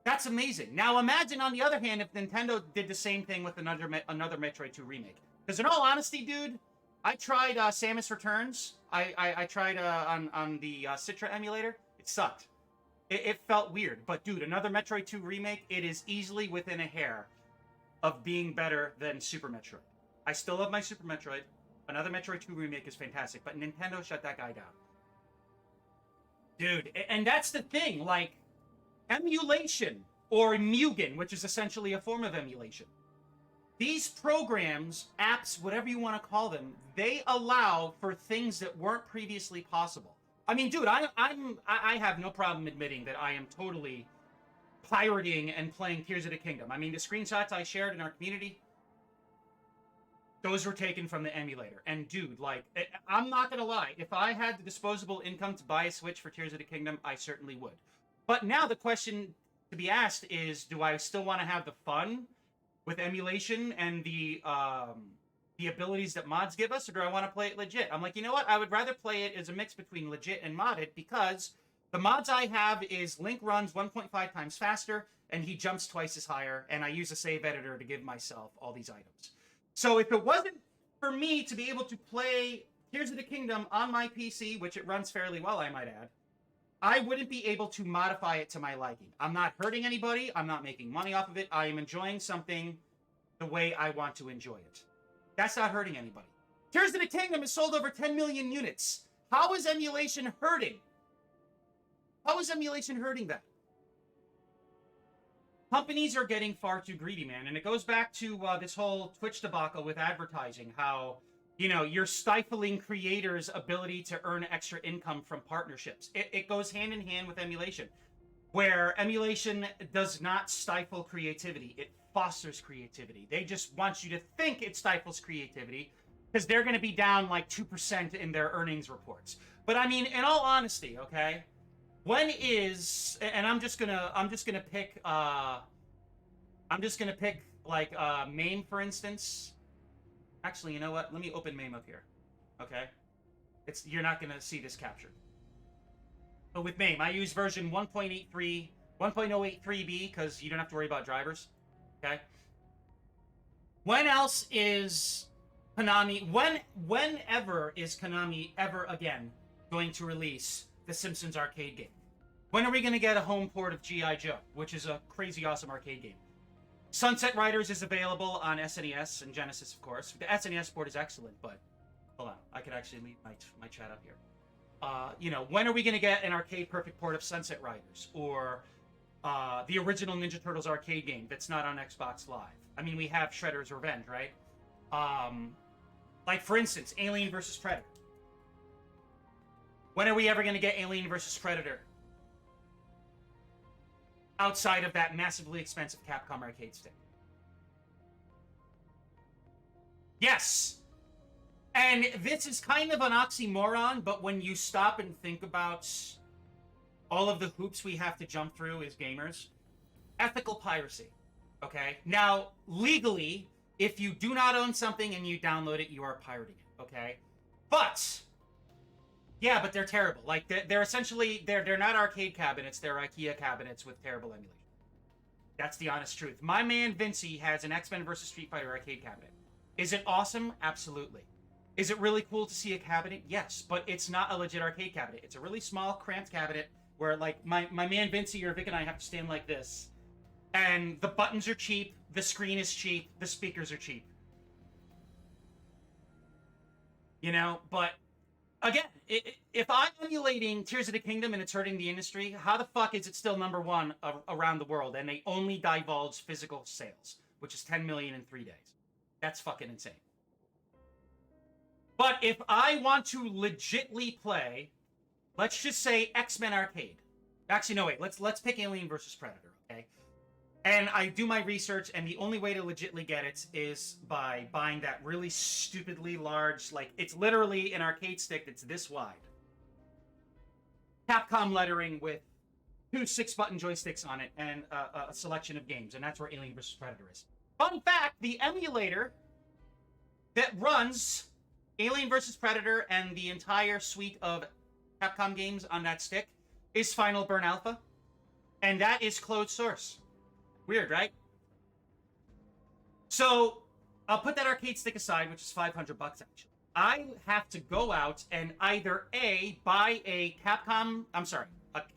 That's amazing. Now imagine, on the other hand, if Nintendo did the same thing with another Metroid 2 remake. Because in all honesty, dude, I tried Samus Returns. I tried on the Citra emulator. It sucked. It felt weird. But dude, another Metroid 2 remake, it is easily within a hair of being better than Super Metroid. I still love my Super Metroid. Another Metroid 2 remake is fantastic, but Nintendo shut that guy down. Dude, and that's the thing, like, emulation, or Mugen, which is essentially a form of emulation. These programs, apps, whatever you want to call them, they allow for things that weren't previously possible. I mean, dude, I have no problem admitting that I am totally pirating and playing Tears of the Kingdom. I mean, the screenshots I shared in our community, those were taken from the emulator. And dude, like, I'm not gonna lie, if I had the disposable income to buy a Switch for Tears of the Kingdom, I certainly would. But now the question to be asked is, do I still want to have the fun with emulation and the abilities that mods give us, or do I want to play it legit? I'm like, you know what? I would rather play it as a mix between legit and modded, because the mods I have is Link runs 1.5 times faster, and he jumps twice as higher, and I use a save editor to give myself all these items. So if it wasn't for me to be able to play Tears of the Kingdom on my PC, which it runs fairly well, I might add, I wouldn't be able to modify it to my liking. I'm not hurting anybody. I'm not making money off of it. I am enjoying something the way I want to enjoy it. That's not hurting anybody. Tears of the Kingdom has sold over 10 million units. How is emulation hurting? How is emulation hurting that? Companies are getting far too greedy, man. And it goes back to this whole Twitch debacle with advertising. How, you know, you're stifling creators' ability to earn extra income from partnerships. It goes hand in hand with emulation, where emulation does not stifle creativity. It fosters creativity. They just want you to think it stifles creativity because they're going to be down like 2% in their earnings reports. But I mean, in all honesty, okay, when is, and I'm just gonna pick like MAME, for instance. Actually, you know what? Let me open MAME up here. Okay, you're not gonna see this captured. But with MAME, I use version 1.083B because you don't have to worry about drivers. Okay. When else is Konami? Whenever is Konami ever again going to release the Simpsons arcade game? When are we going to get a home port of G.I. Joe, which is a crazy awesome arcade game? Sunset Riders is available on SNES and Genesis, of course. The SNES port is excellent, but hold on, I could actually leave my chat up here. You know, when are we going to get an arcade perfect port of Sunset Riders, or the original Ninja Turtles arcade game that's not on Xbox Live? I mean, we have Shredder's Revenge, right? Like, for instance, Alien vs. Predator. When are we ever going to get Alien vs. Predator outside of that massively expensive Capcom arcade stick? Yes! And this is kind of an oxymoron, but when you stop and think about all of the hoops we have to jump through as gamers, ethical piracy, okay? Now, legally, if you do not own something and you download it, you are pirating it, okay? But yeah, but they're terrible. Like, they're essentially, they're not arcade cabinets, they're IKEA cabinets with terrible emulation. That's the honest truth. My man Vincey has an X-Men vs. Street Fighter arcade cabinet. Is it awesome? Absolutely. Is it really cool to see a cabinet? Yes, but it's not a legit arcade cabinet. It's a really small, cramped cabinet where, like, my man Vincey or Vic and I have to stand like this. And the buttons are cheap, the screen is cheap, the speakers are cheap. You know, but again, if I'm emulating Tears of the Kingdom and it's hurting the industry, how the fuck is it still #1 around the world and they only divulge physical sales, which is 10 million in 3 days? That's fucking insane. But if I want to legitly play, let's just say X-Men Arcade. Actually, no, wait. Let's pick Alien versus Predator, okay? And I do my research, and the only way to legitly get it is by buying that really stupidly large, like, it's literally an arcade stick that's this wide. Capcom lettering with 2 6-button joysticks on it and a selection of games, and that's where Alien vs. Predator is. Fun fact, the emulator that runs Alien vs. Predator and the entire suite of Capcom games on that stick is Final Burn Alpha, and that is closed source. Weird, right? So, I'll put that arcade stick aside, which is $500 actually. I have to go out and either A, buy a Capcom, a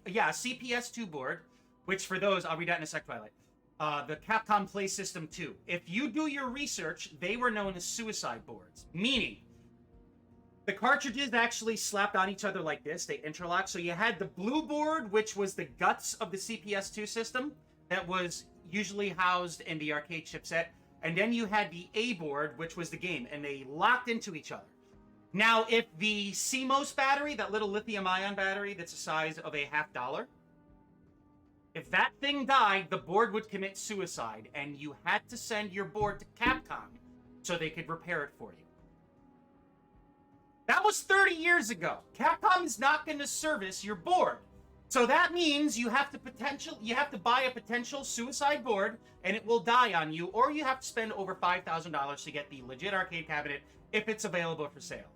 CPS2 board, which for those, I'll read that in a sec, Twilight. The Capcom Play System 2. If you do your research, they were known as suicide boards, meaning the cartridges actually slapped on each other like this. They interlock. So you had the blue board, which was the guts of the CPS2 system that was usually housed in the arcade chipset. And then you had the A board, which was the game, and they locked into each other. Now, if the CMOS battery, that little lithium-ion battery that's the size of a $50, if that thing died, the board would commit suicide, and you had to send your board to Capcom so they could repair it for you. That was 30 years ago. Capcom is not going to service your board. So that means you have to buy a potential suicide board, and it will die on you, or you have to spend over $5,000 to get the legit arcade cabinet if it's available for sale.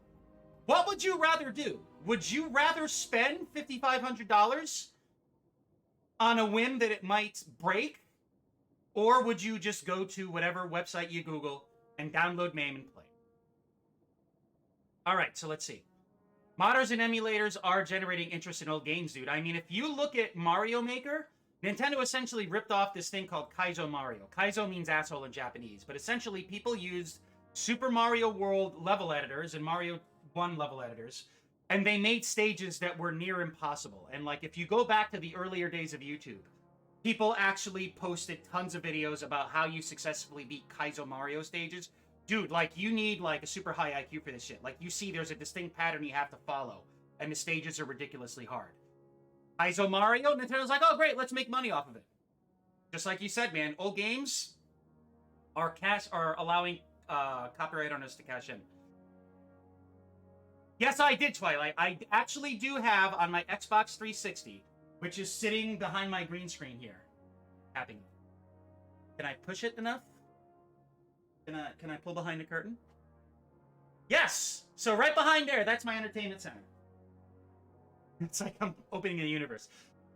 What would you rather do? Would you rather spend $5,500 on a whim that it might break, or would you just go to whatever website you Google and download MAME and play? All right, so let's see. Modders and emulators are generating interest in old games, dude. I mean, if you look at Mario Maker, Nintendo essentially ripped off this thing called Kaizo Mario. Kaizo means asshole in Japanese, but essentially people used Super Mario World level editors and Mario 1 level editors, and they made stages that were near impossible. And like, if you go back to the earlier days of YouTube, people actually posted tons of videos about how you successfully beat Kaizo Mario stages. Dude, like, you need, like, a super high IQ for this shit. Like, you see there's a distinct pattern you have to follow, and the stages are ridiculously hard. Kaizo Mario, Nintendo's like, oh, great, let's make money off of it. Just like you said, man, old games are allowing copyright owners to cash in. Yes, I did, Twilight. I actually do have on my Xbox 360, which is sitting behind my green screen here, tapping it. Can I push it enough? Can I pull behind the curtain? Yes! So right behind there, that's my entertainment center. It's like I'm opening a universe.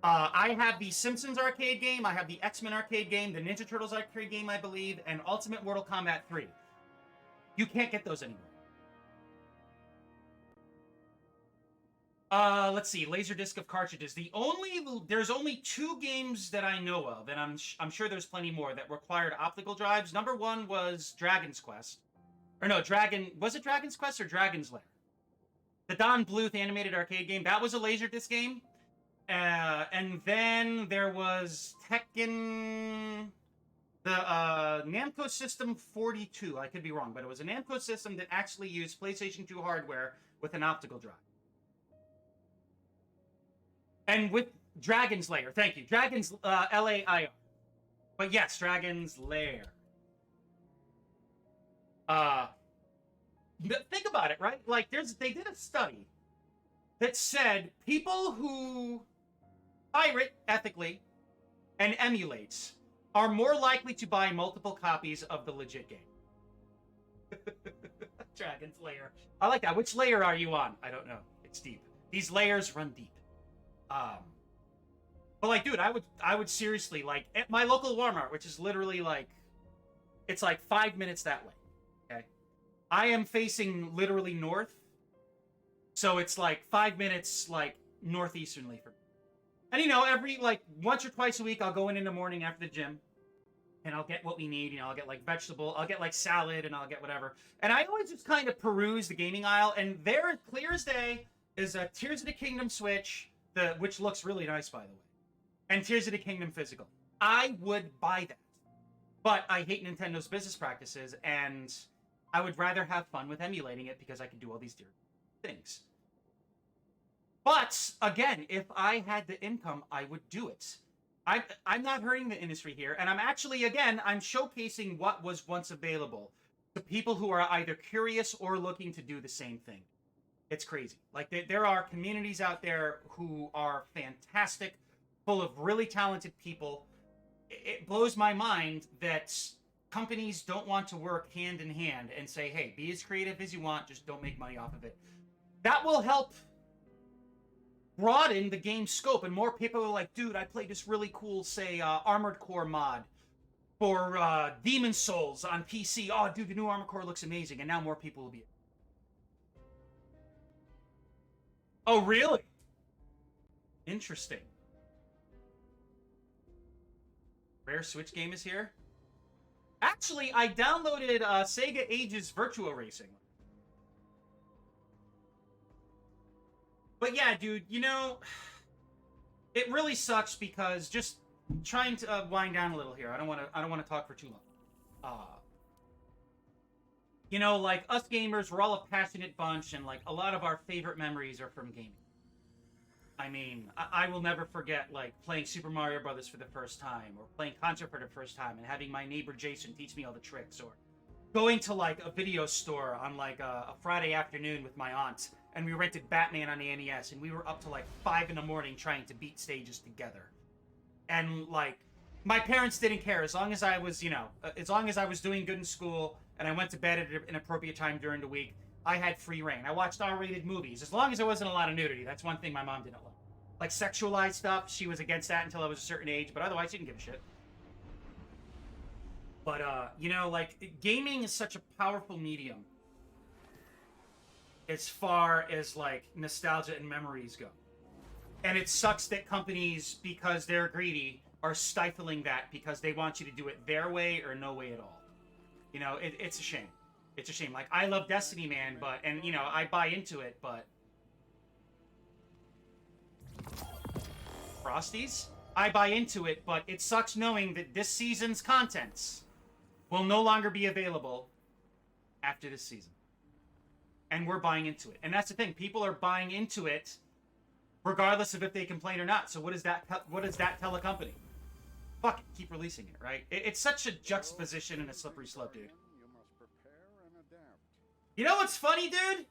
I have the Simpsons arcade game, I have the X-Men arcade game, the Ninja Turtles arcade game, I believe, and Ultimate Mortal Kombat 3. You can't get those anymore. Let's see, Laserdisc of cartridges. There's only 2 games that I know of, and I'm sure there's plenty more that required optical drives. Number 1 was Dragon's Quest. Or no, was it Dragon's Quest or Dragon's Lair? The Don Bluth animated arcade game, that was a Laserdisc game. And then there was Tekken, the Namco System 42. I could be wrong, but it was a Namco system that actually used PlayStation 2 hardware with an optical drive. And with Dragon's Lair, thank you. Dragon's L-A-I-R. But yes, Dragon's Lair. Think about it, right? Like, they did a study that said people who pirate ethically and emulates are more likely to buy multiple copies of the legit game. Dragon's Lair. I like that. Which layer are you on? I don't know. It's deep. These layers run deep. But like, dude, I would seriously, like, at my local Walmart, which is literally like, it's like 5 minutes that way. Okay. I am facing literally north. So it's like 5 minutes, like, northeasternly for me. And you know, every, like, once or twice a week, I'll go in the morning after the gym. And I'll get what we need. You know, I'll get, like, vegetable. I'll get, like, salad, and I'll get whatever. And I always just kind of peruse the gaming aisle. And there, clear as day, is a Tears of the Kingdom Switch, which looks really nice, by the way. And Tears of the Kingdom Physical. I would buy that. But I hate Nintendo's business practices, and I would rather have fun with emulating it because I can do all these different things. But again, if I had the income, I would do it. I'm not hurting the industry here, and I'm actually, again, I'm showcasing what was once available to people who are either curious or looking to do the same thing. It's crazy. Like, there are communities out there who are fantastic, full of really talented people. It blows my mind that companies don't want to work hand in hand and say, hey, be as creative as you want, just don't make money off of it. That will help broaden the game's scope, and more people are like, dude, I played this really cool, say, Armored Core mod for Demon Souls on PC. Oh, dude, the new Armored Core looks amazing, and now more people will be. Oh, really? Interesting. Rare Switch game is here. Actually, I downloaded Sega Ages Virtua Racing. But yeah, dude, you know, it really sucks because just trying to wind down a little here. I don't want to talk for too long. You know, like us gamers, we're all a passionate bunch, and like a lot of our favorite memories are from gaming. I mean, I will never forget like playing Super Mario Brothers for the first time, or playing Contra for the first time, and having my neighbor Jason teach me all the tricks, or going to like a video store on like a Friday afternoon with my aunt, and we rented Batman on the NES, and we were up to like 5 in the morning trying to beat stages together. And like, my parents didn't care as long as I was, you know, as long as I was doing good in school and I went to bed at an appropriate time during the week. I had free reign. I watched R-rated movies as long as there wasn't a lot of nudity. That's one thing my mom didn't like. Like sexualized stuff, she was against that until I was a certain age, but otherwise she didn't give a shit. But you know, like gaming is such a powerful medium as far as like nostalgia and memories go. And it sucks that companies, because they're greedy, are stifling that because they want you to do it their way or no way at all. You know, it's a shame. It's a shame. Like, I love Destiny, man, but, and, you know, I buy into it, but... Frosties? I buy into it, but it sucks knowing that this season's contents will no longer be available after this season. And we're buying into it. And that's the thing. People are buying into it regardless of if they complain or not. So what does that tell a company? Fuck it, keep releasing it, right? It's such a juxtaposition and a slippery slope, dude. You know what's funny, dude?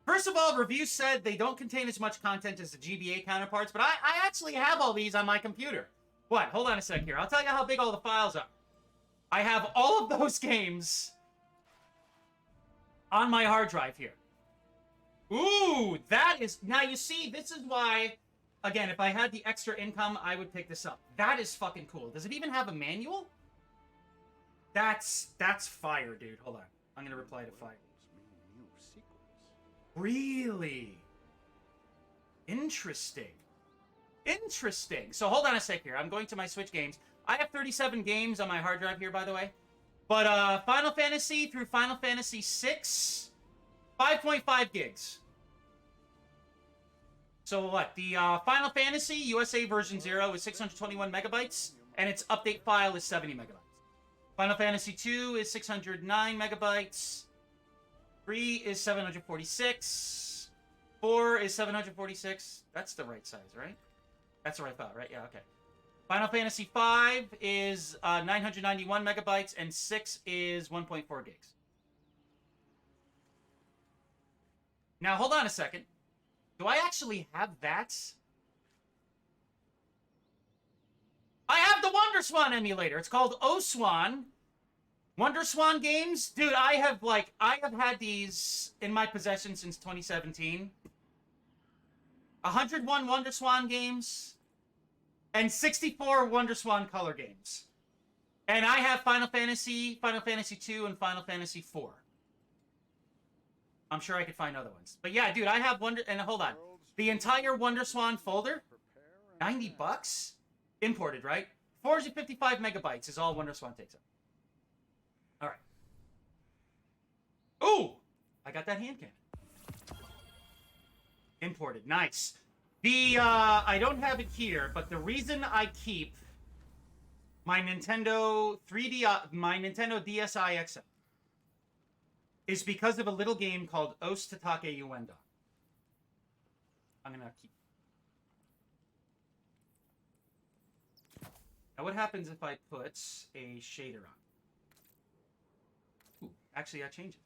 First of all, reviews said they don't contain as much content as the GBA counterparts, but I actually have all these on my computer. What? Hold on a sec here. I'll tell you how big all the files are. I have all of those games on my hard drive here. Ooh, that is... Now, you see, this is why... Again, if I had the extra income, I would pick this up. That is fucking cool. Does it even have a manual? That's fire, dude. Hold on. I'm gonna reply to fire. Really? Interesting. Interesting. So hold on a sec here. I'm going to my Switch games. I have 37 games on my hard drive here, by the way. But Final Fantasy through Final Fantasy 6, 5.5 gigs. So what? The Final Fantasy USA version 0 is 621 megabytes, and its update file is 70 megabytes. Final Fantasy 2 is 609 megabytes. 3 is 746. 4 is 746. That's the right size, right? That's the right file, right? Yeah, okay. Final Fantasy 5 is 991 megabytes, and 6 is 1.4 gigs. Now, hold on a second. Do I actually have that? I have the WonderSwan emulator. It's called OSwan. WonderSwan games? Dude, I have had these in my possession since 2017. 101 WonderSwan games and 64 WonderSwan color games. And I have Final Fantasy 2, and Final Fantasy 4. I'm sure I could find other ones. But yeah, dude, I have and hold on. The entire WonderSwan folder, $90? Imported, right? 455 megabytes is all WonderSwan takes up. All right. Ooh! I got that hand cannon. Imported. Nice. The, I don't have it here, but the reason I keep my Nintendo 3D, my Nintendo DSi XL is because of a little game called Os Tatake Uenda. I'm gonna keep. Now, what happens if I put a shader on? Ooh, actually, I change it.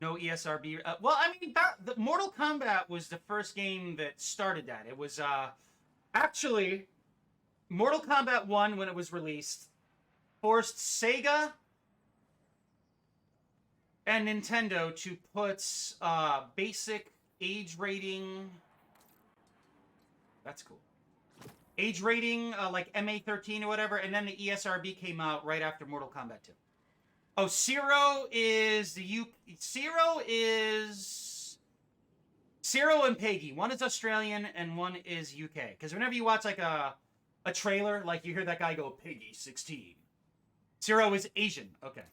No ESRB. Well, I mean, the Mortal Kombat was the first game that started that. It was actually Mortal Kombat 1 when it was released forced Sega and Nintendo to put basic age rating. That's cool. Age rating like MA13 or whatever, and then the ESRB came out right after Mortal Kombat 2. Oh, Zero is Zero and Peggy. One is Australian and one is UK. Because whenever you watch like a trailer, like you hear that guy go Peggy 16. Zero is Asian. Okay.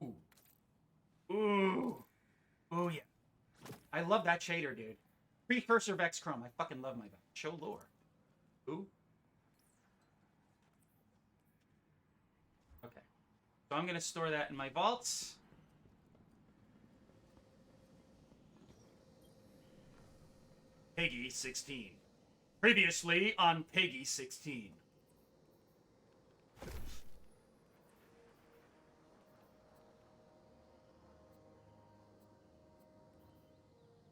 Ooh. Ooh. Oh yeah. I love that shader, dude. Precursor of X Chrome. I fucking love my guy. Show lore. Ooh. Okay. So I'm going to store that in my vaults. Peggy 16. Previously on Peggy 16.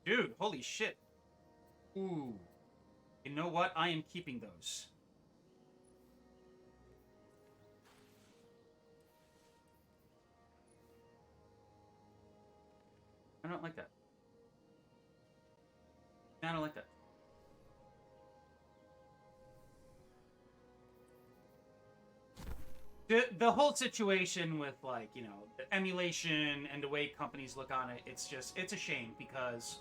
Dude, holy shit. Ooh. You know what? I am keeping those. I don't like that. I don't like that. The whole situation with, like, you know, the emulation and the way companies look on it, it's a shame because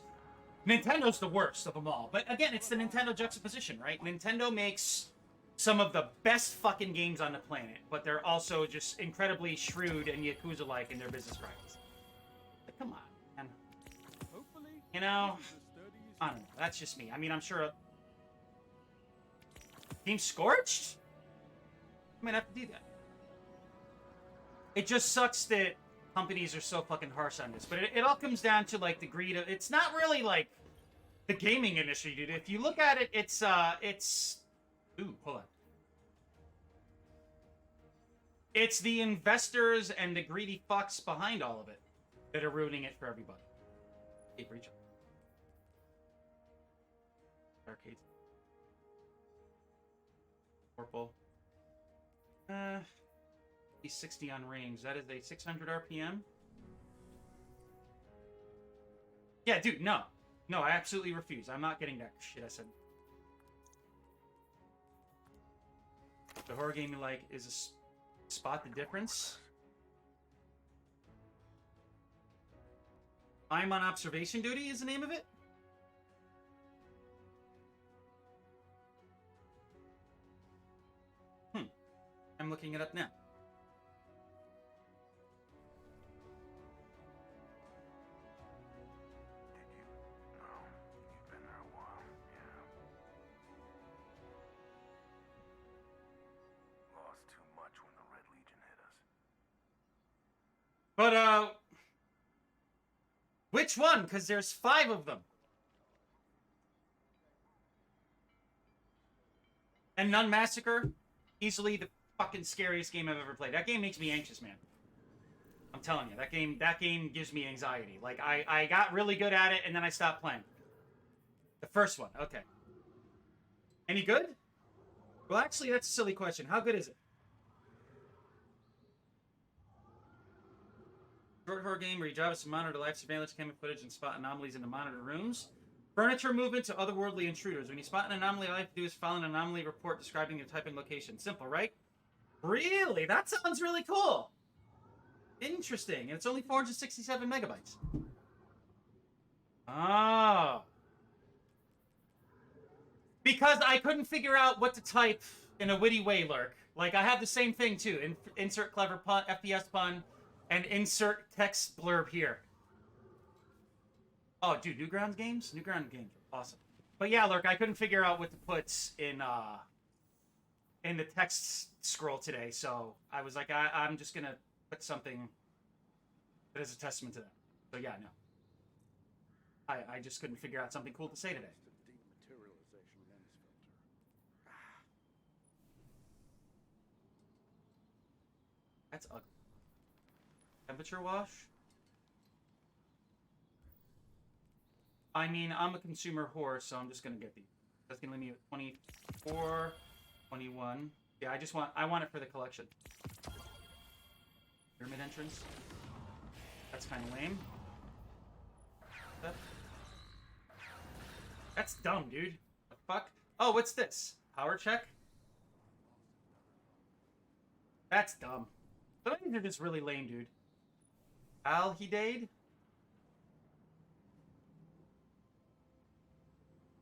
Nintendo's the worst of them all. But again, it's the Nintendo juxtaposition, right? Nintendo makes some of the best fucking games on the planet, but they're also just incredibly shrewd and Yakuza-like in their business practices. But come on, man. You know, I don't know. That's just me. I mean, I'm sure Team Scorched? I might have to do that. It just sucks that companies are so fucking harsh on this. But it all comes down to, like, the greed of... It's not really, like, the gaming industry, dude. If you look at it, it's... Ooh, hold on. It's the investors and the greedy fucks behind all of it that are ruining it for everybody. Hey, Breach. Arcades. Purple. 60 on range. That is a 600 RPM. Yeah, dude, no. No, I absolutely refuse. I'm not getting that shit I said. The horror game you like is a spot the difference. I'm on observation duty is the name of it? I'm looking it up now. Did you? No. You've been there a while. Yeah. Lost too much when the Red Legion hit us. But, which one? Because there's 5 of them. And Nun Massacre, easily the fucking scariest game I've ever played. That game makes me anxious, man. I'm telling you, that game gives me anxiety. Like, I got really good at it, and then I stopped playing. The first one, okay. Any good? Well, actually, that's a silly question. How good is it? Short horror game where you drive us to monitor live surveillance camera footage and spot anomalies in the monitor rooms. Furniture movement to otherworldly intruders. When you spot an anomaly, all you have to do is file an anomaly report describing your type and location. Simple, right? Really? That sounds really cool. Interesting. And it's only 467 megabytes. Oh. Because I couldn't figure out what to type in a witty way, Lurk. Like, I have the same thing, too. Insert clever pun, FPS pun, and insert text blurb here. Oh, dude, Newgrounds games? Newgrounds games are awesome. But yeah, Lurk, I couldn't figure out what to put in in the text scroll today, so I was like, I'm just gonna put something that is a testament to that. So yeah, no. I just couldn't figure out something cool to say today. Dematerialization lens filter. That's ugly. Temperature wash? I mean, I'm a consumer whore, so I'm just gonna get these. That's gonna leave me with 24, 21. Yeah, I want it for the collection. Pyramid entrance. That's kind of lame. That's dumb, dude. The fuck? Oh, what's this? Power check? That's dumb. Some of these are just really lame, dude. Alhidade?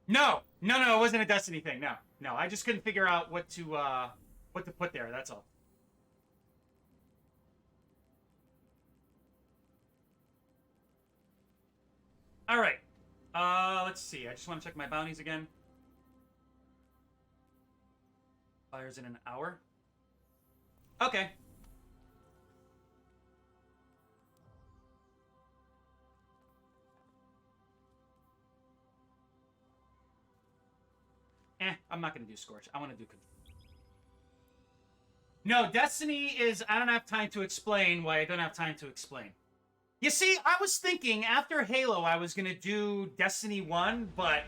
No! No, it wasn't a Destiny thing. No. I just couldn't figure out what to put there, that's all. Alright. Let's see. I just want to check my bounties again. Fires in an hour. Okay. I'm not going to do Scorch. I want to do Control. No, Destiny is... I don't have time to explain why I don't have time to explain. You see, I was thinking after Halo I was going to do Destiny 1, but...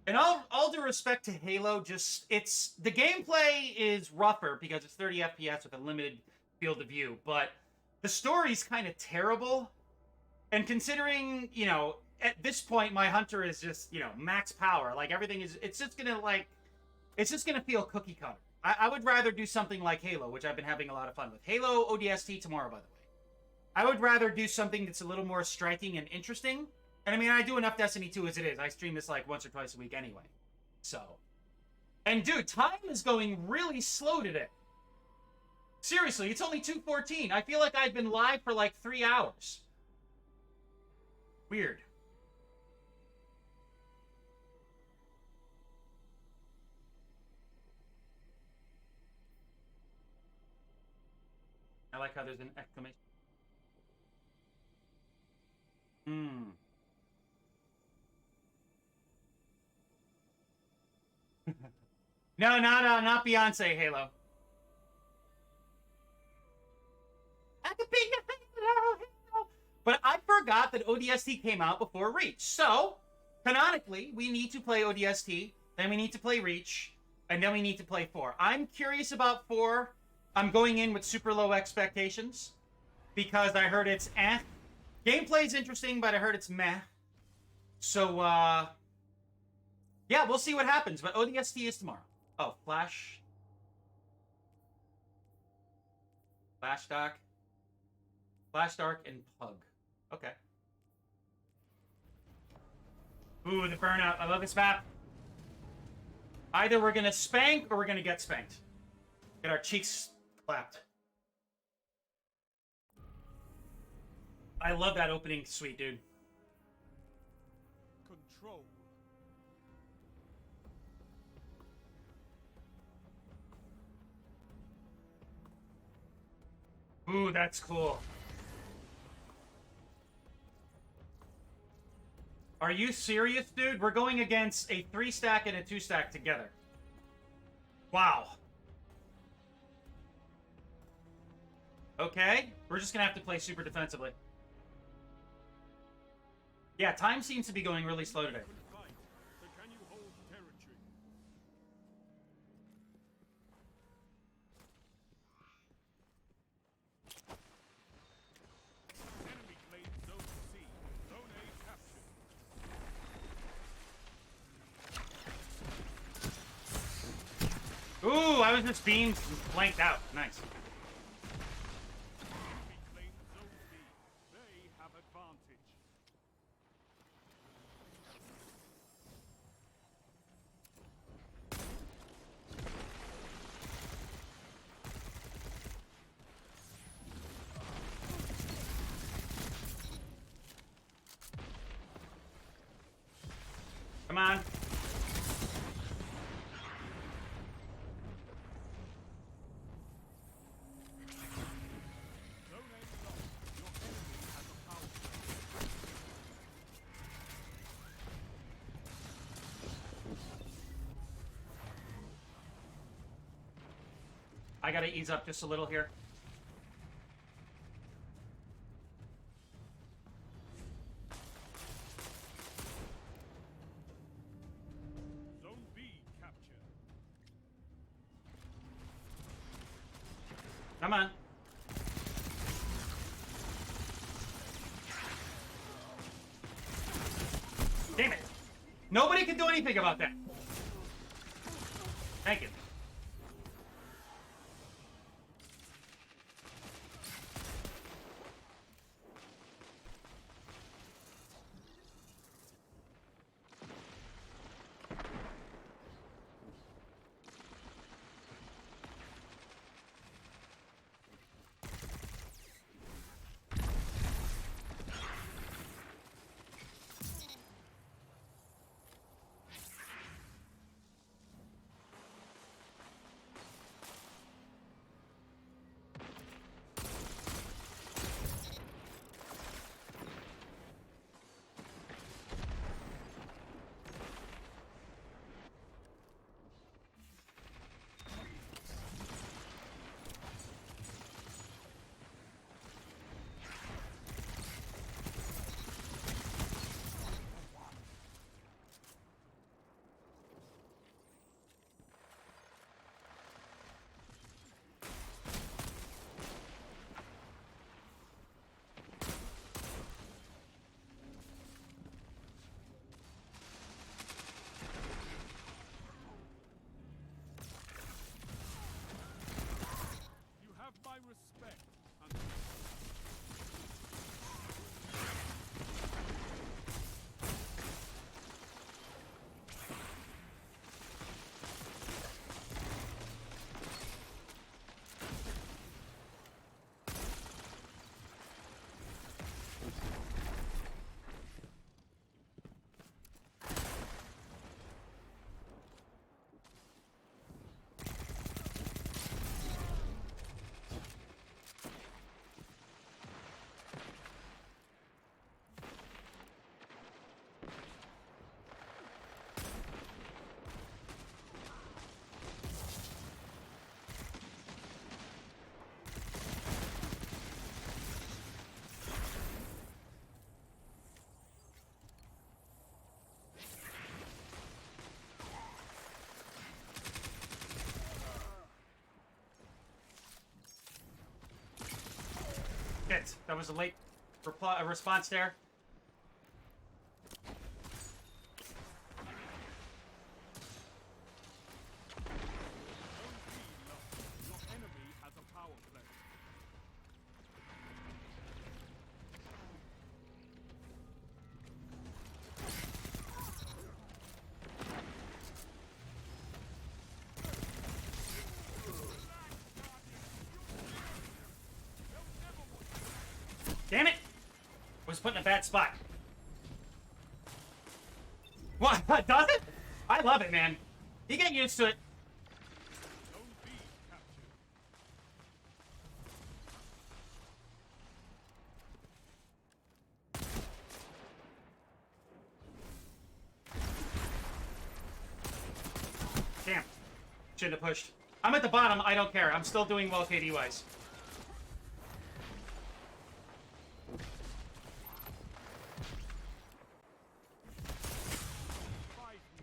in all due respect to Halo, it's... the gameplay is rougher because it's 30 FPS with a limited field of view, but the story's kind of terrible. And considering, you know, at this point my Hunter is just, you know, max power. Like, everything is... it's just going to, like... it's just going to feel cookie cutter. I would rather do something like Halo, which I've been having a lot of fun with. Halo ODST tomorrow, by the way. I would rather do something that's a little more striking and interesting. And I mean, I do enough Destiny 2 as it is. I stream this like once or twice a week anyway. So. And dude, time is going really slow today. Seriously, it's only 2:14. I feel like I've been live for like 3 hours. Weird. I like how there's an exclamation. No, not Beyonce, Halo. I could be Halo. But I forgot that ODST came out before Reach. So, canonically, we need to play ODST, then we need to play Reach, and then we need to play 4. I'm curious about 4. I'm going in with super low expectations because I heard it's eh. Gameplay's interesting, but I heard it's meh. So, yeah, we'll see what happens. But ODST is tomorrow. Oh, Flash. Flash Dark. Flash Dark and Pug. Okay. Ooh, the burnout. I love this map. Either we're going to spank or we're going to get spanked. Get our cheeks clapped. I love that opening suite, dude. Control. Ooh, that's cool. Are you serious, dude? We're going against a 3-stack and a 2-stack together. Wow. Okay. We're just going to have to play super defensively. Yeah, time seems to be going really slow today. Fight, but can you hold territory? Enemy claims Zone C. Zone A captured. Ooh, I was just being blanked out. Nice. Enemy claims Zone B. They have advantage. Come on. I gotta ease up just a little here. Zone B captured. Come on. Damn it. Nobody can do anything about that. Thank you. You have my respect. Shit, that was a late response there. Your enemy has a power play. Damn it! Was put in a bad spot. What? Does it? I love it, man. You get used to it. Zone B captured. Damn. Shouldn't have pushed. I'm at the bottom. I don't care. I'm still doing well KD-wise.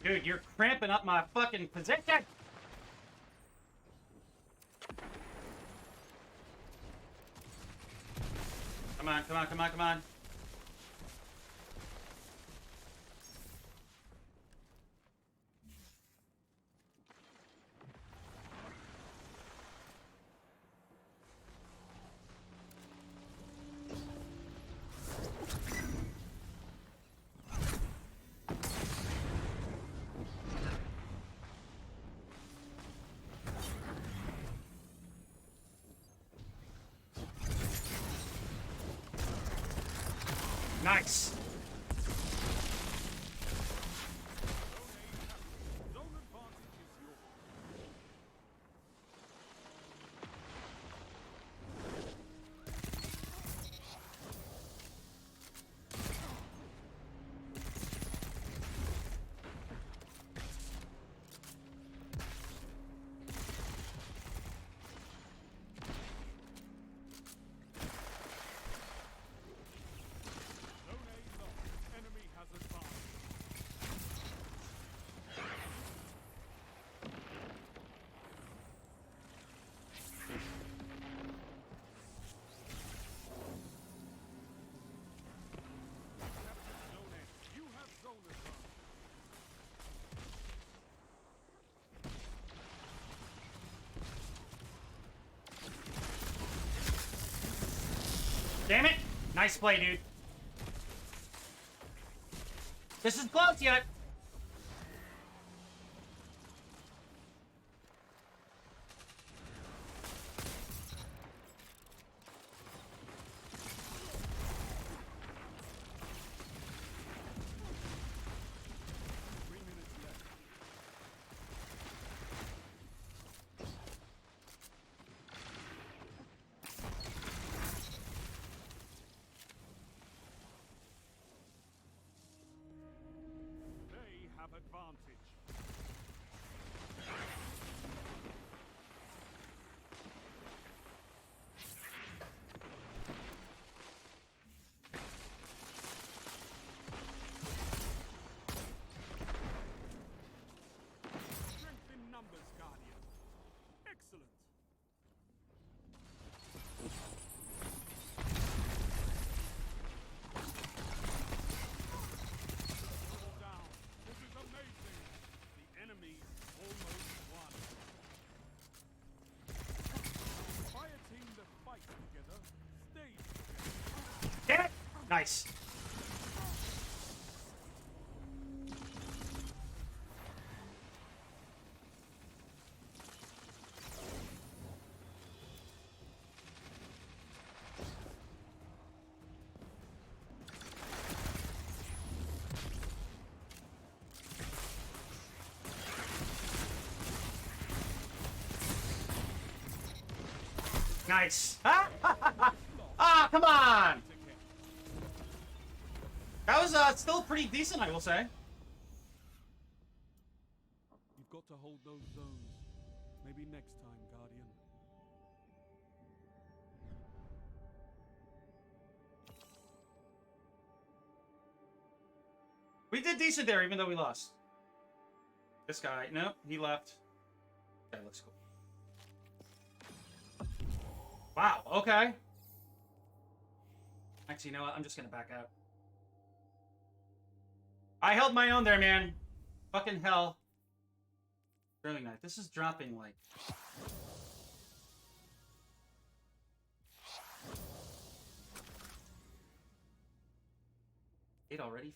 Dude, you're cramping up my fucking position. Come on, come on, come on, come on. Nice. Zone advantage is yours. Nice play, dude. This is close yet. They have advantage. Strength in numbers, Guardian. Excellent. Double down. This is amazing. The enemy almost won. Fire team that fight together stays together. Damn it! Nice. Nice. Ah, come on. That was still pretty decent, I will say. You've got to hold those zones. Maybe next time, Guardian. We did decent there, even though we lost. This guy, nope, he left. That looks cool. Wow, okay. Actually, you know what? I'm just gonna back out. I held my own there, man. Fucking hell. Really nice. This is dropping like... It already...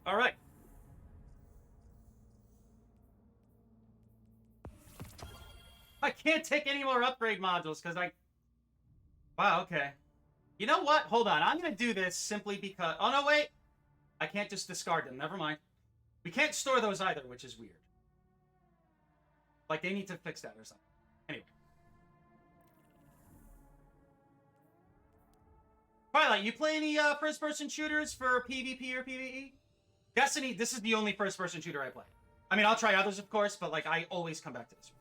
All right. I can't take any more upgrade modules because I... Wow, okay. You know what? Hold on. I'm going to do this simply because... Oh, no, wait. I can't just discard them. Never mind. We can't store those either, which is weird. Like, they need to fix that or something. Anyway. Twilight, you play any first-person shooters for PvP or PvE? Destiny, this is the only first-person shooter I play. I mean, I'll try others, of course, but, like, I always come back to this one.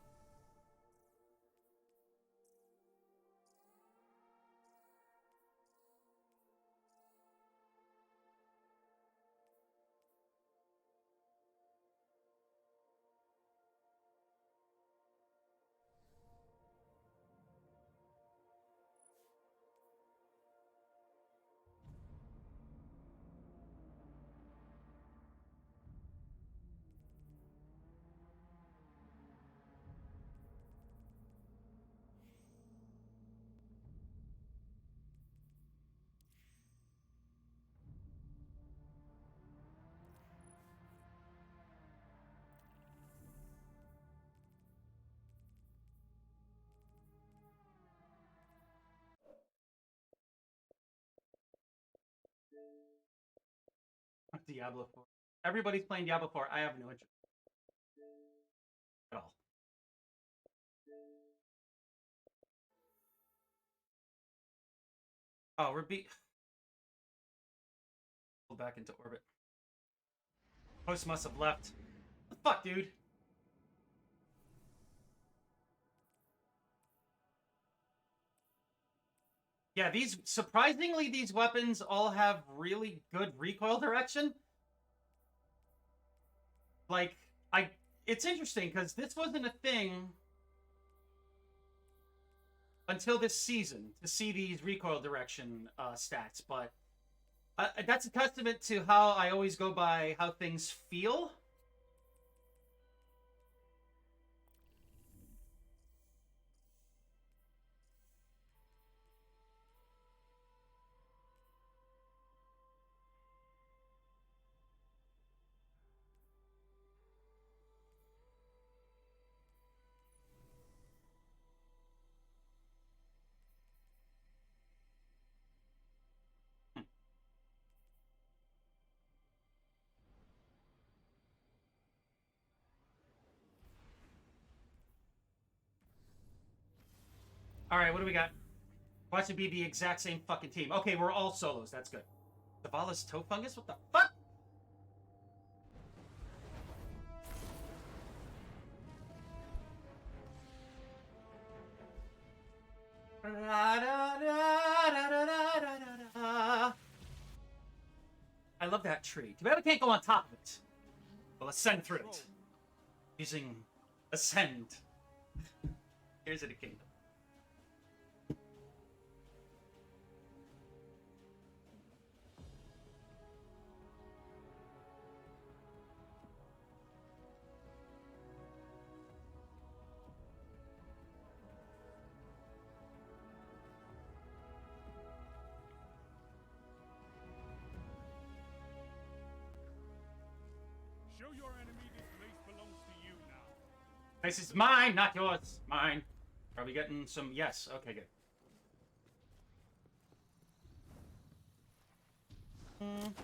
Diablo 4. Everybody's playing Diablo 4. I have no interest at all. Oh, we're pull back into orbit. Host must have left. What the fuck, dude? Yeah, surprisingly, these weapons all have really good recoil direction. Like, it's interesting, because this wasn't a thing until this season, to see these recoil direction stats, but that's a testament to how I always go by how things feel. Alright, what do we got? Watch it be the exact same fucking team. Okay, we're all solos. That's good. Zavala's toe fungus? What the fuck? I love that tree. Too bad we can't go on top of it. We'll ascend through it. Using ascend. Here's it a kingdom. Show your enemy this place belongs to you now. This is mine, not yours. Mine. Are we getting some? Yes. Okay, good. Zone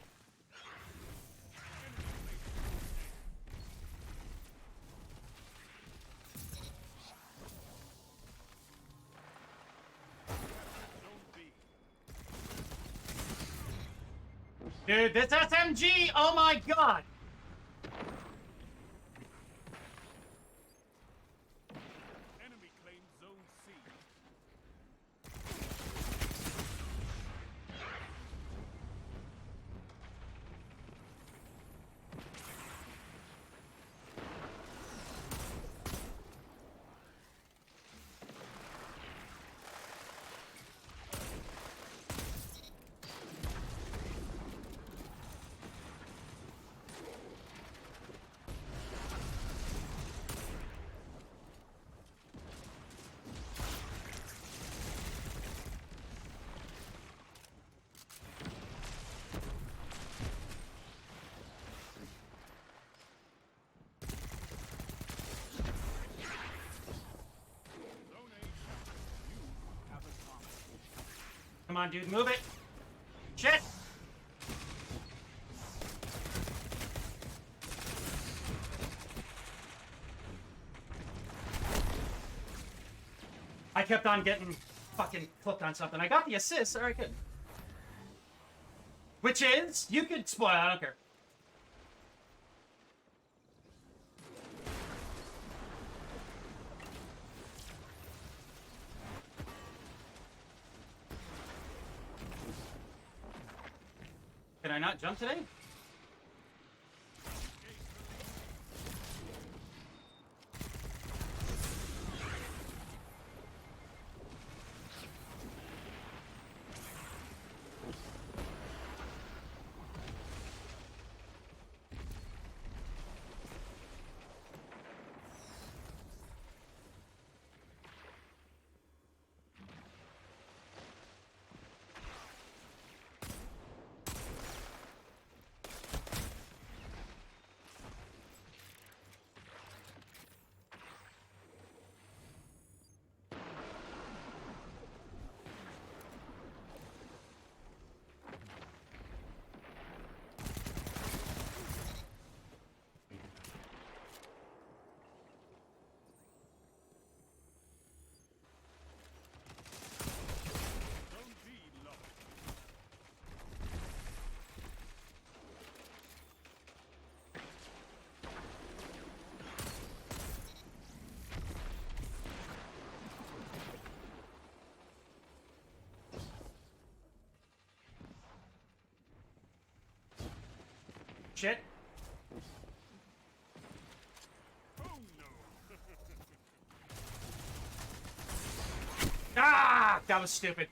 B. Dude, this SMG! Oh my god! Enemy claims Zone C. Zone A captured. You have advantage. Come on, dude, move it! Shit! I kept on getting fucking clipped on something. I got the assist. Alright, good. Which is? You could spoil, I don't care. Can I not jump today? Zone B lost. Shit. Oh no. Ah! That was stupid.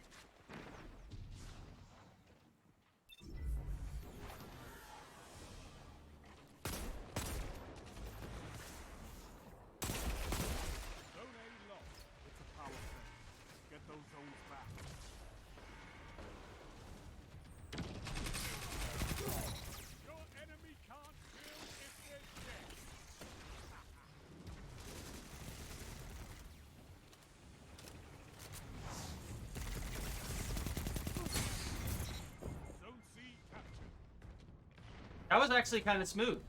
Zone A lost. It's a power play. Get those zones back. Your enemy can't kill if they're dead. Zone C captured. That was actually kind of smooth.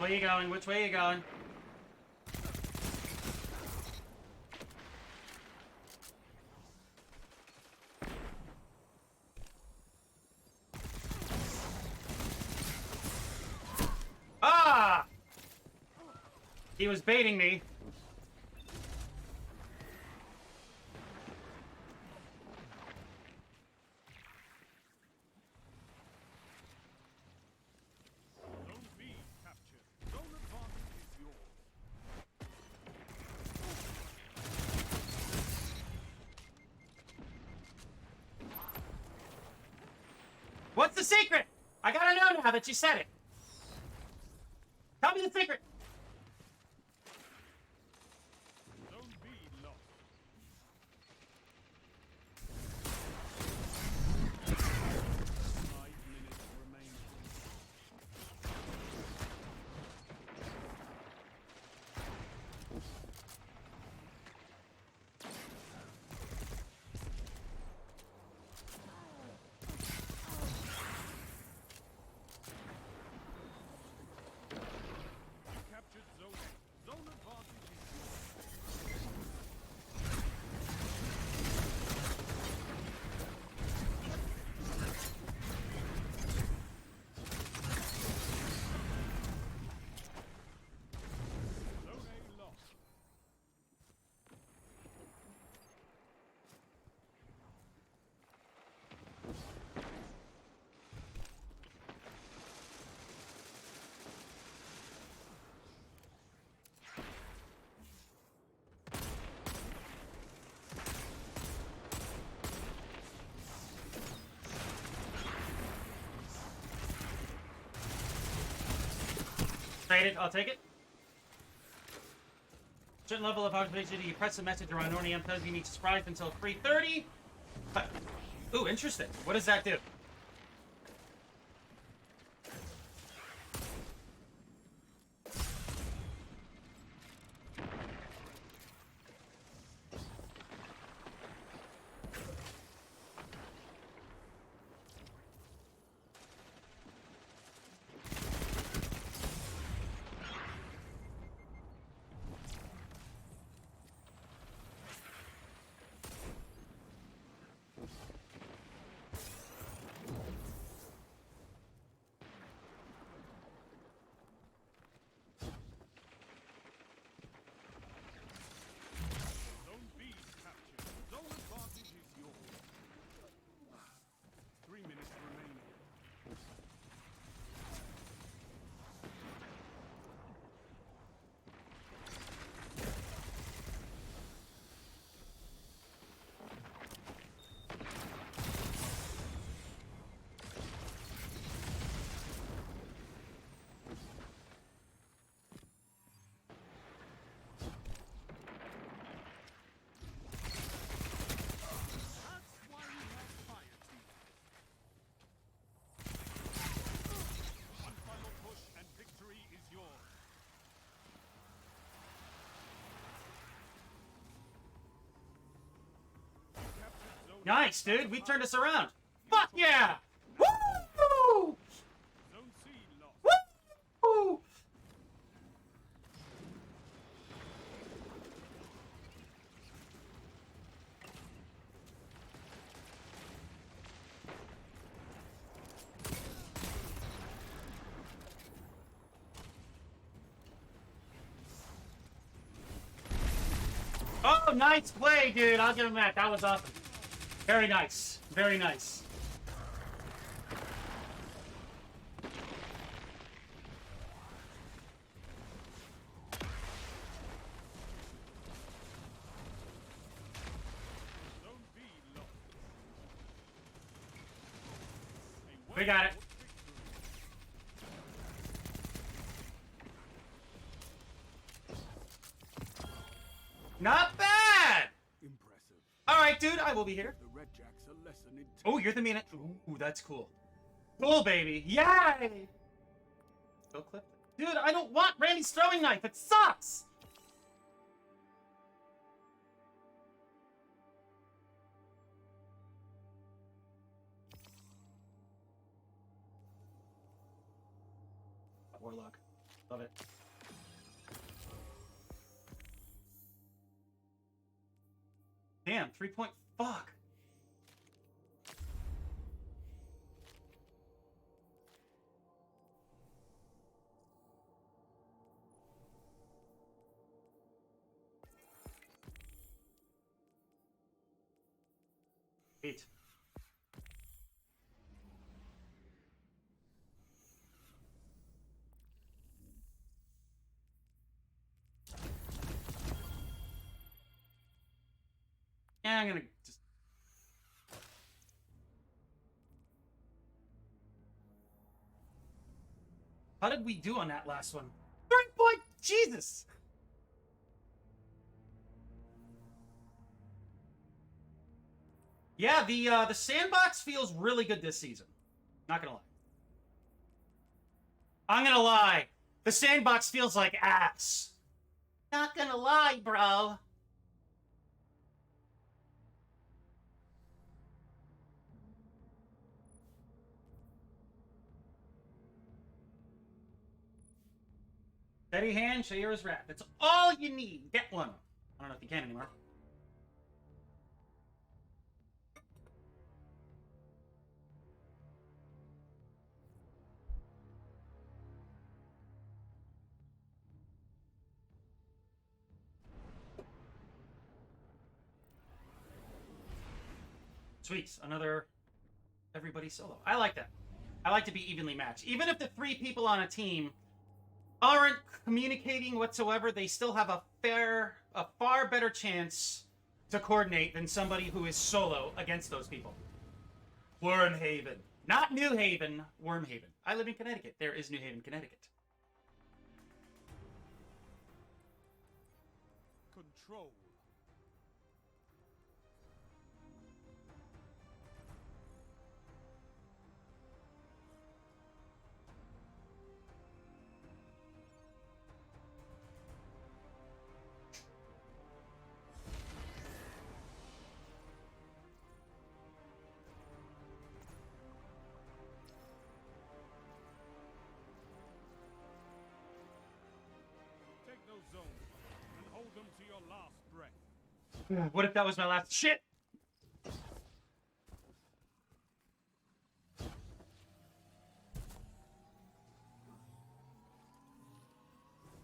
way are you going? Which way are you going? Ah! He was baiting me. Zone B captured. Zone advantage is yours. What's the secret? I gotta know now that you said it. Tell me the secret. Zone B lost. 5 minutes remaining. You captured Zone A. Zone advantage is yours. Zone A lost. Trade it. I'll take it. Certain level of activation, you press the message around Ornium tells you need to surprise until 3:30. Ooh, interesting. What does that do? Zone B captured. Zone advantage is yours. 3 minutes remaining. That's why we have fire team. One final push and victory is yours. Captured Zone A. Nice, dude. We turned this around. Fuck yeah! Woo! Zone C lost. Woo! Oh, nice play, dude. I'll give him that. That was awesome. Very nice. Very nice. Zone B lost. A We got it. well-fought victory. Not bad. Impressive. All right, dude. I will be here. The Red Jack's a lesson in. Oh, you're the main. Ooh, that's cool. Cool, baby. Yay! Go clip it. Dude, I don't want Randy's throwing knife. It sucks. Warlock. Love it. Damn, 3 point. Fuck. Eight. Yeah, I'm gonna just. How did we do on that last one? 3 point. Jesus. Yeah, the sandbox feels really good this season. Not gonna lie. I'm gonna lie. The sandbox feels like ass. Not gonna lie, bro. Steady hand, Shayura's wrap. That's all you need. Get one. I don't know if you can anymore. Sweet. Another everybody solo. I like that. I like to be evenly matched. Even if the 3 people on a team aren't communicating whatsoever, they still have a far better chance to coordinate than somebody who is solo against those people. Wormhaven. Not New Haven, Wormhaven. I live in Connecticut. There is New Haven, Connecticut. Control. Take those zones and hold them to your last breath. What if that was my last shit?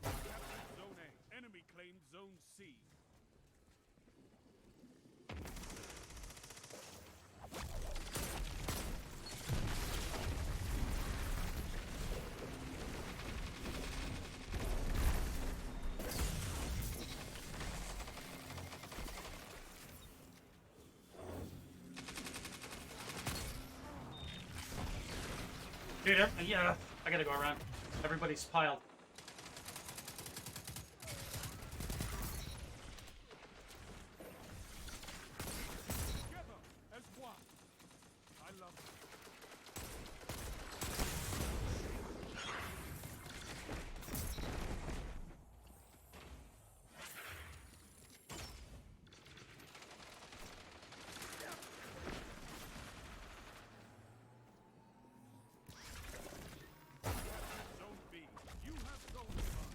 Captured Zone A. Enemy claimed Zone C. Dude, yeah, I gotta go around. Everybody's piled. Together as one. I love it. Zone B. You have zone command.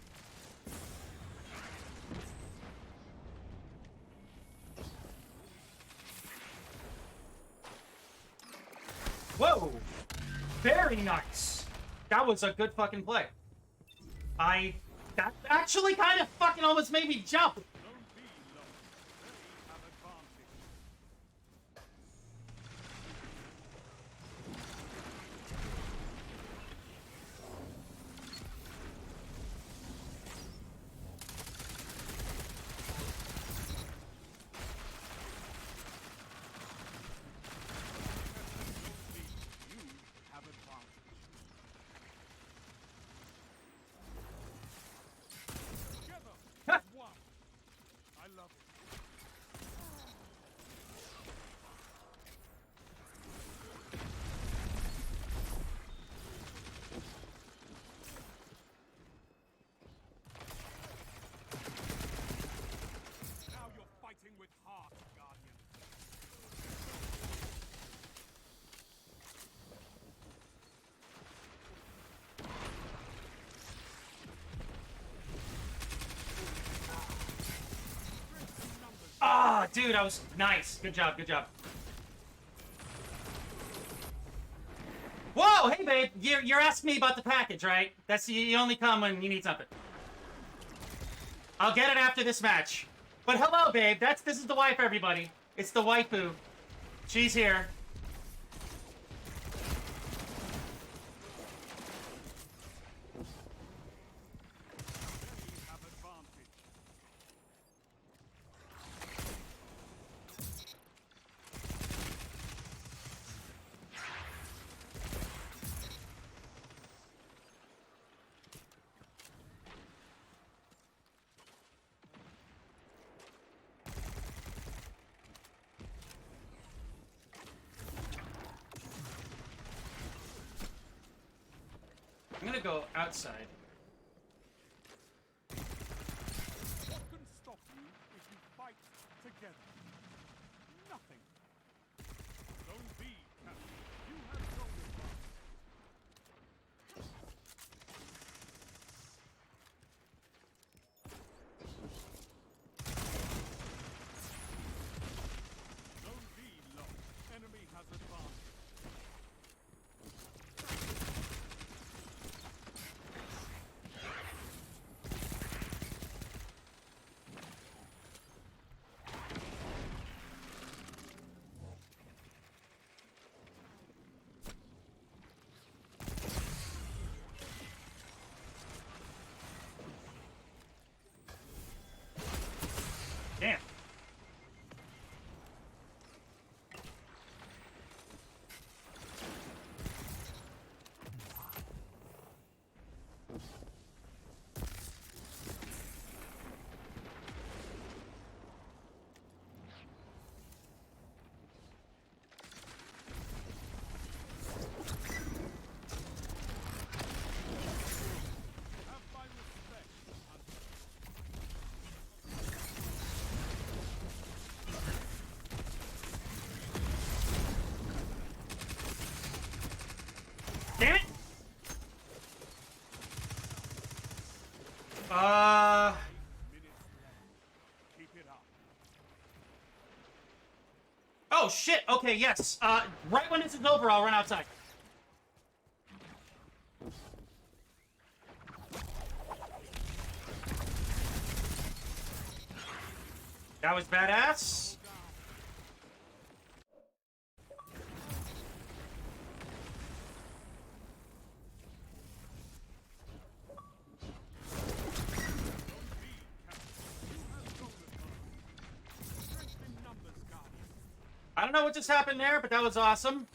Whoa! Very nice. That was a good fucking play. That actually kind of fucking almost made me jump. Zone B low. They have advantage. Zone B. You have advantage. Together as one. Dude, I was... Nice. Good job, good job. Whoa, hey, babe. You're asking me about the package, right? That's... You only come when you need something. I'll get it after this match. But hello, babe. This is the wife, everybody. It's the waifu. She's here. They have advantage. I'm gonna go outside. What can stop you if you fight together? Nothing. Zone B, Captain. You have zone advantage. Zone B lost. Enemy has advantage. Damn. Have my respect. Damn it! Minutes left. Keep it up. Oh, shit! Okay, yes. Right when this is over, I'll run outside. That was badass. I don't know what just happened there, but that was awesome.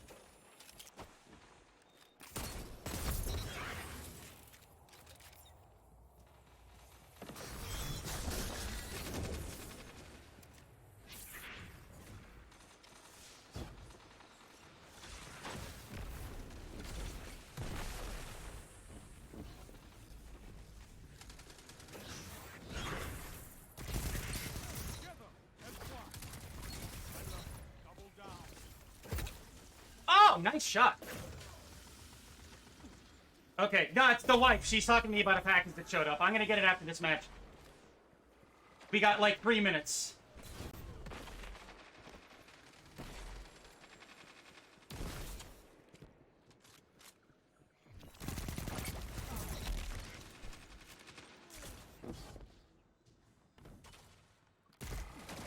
Oh, nice shot. Okay, no, it's the wife. She's talking to me about a package that showed up. I'm gonna get it after this match. We got like 3 minutes.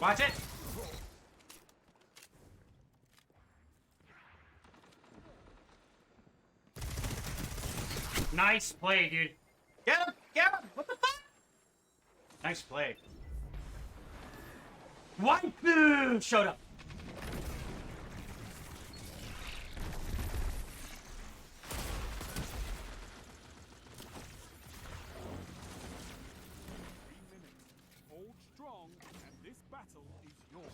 Watch it. Nice play, dude. Get him! Get him! What the fuck? Nice play. Waifu showed up. Hold strong, and this battle is yours.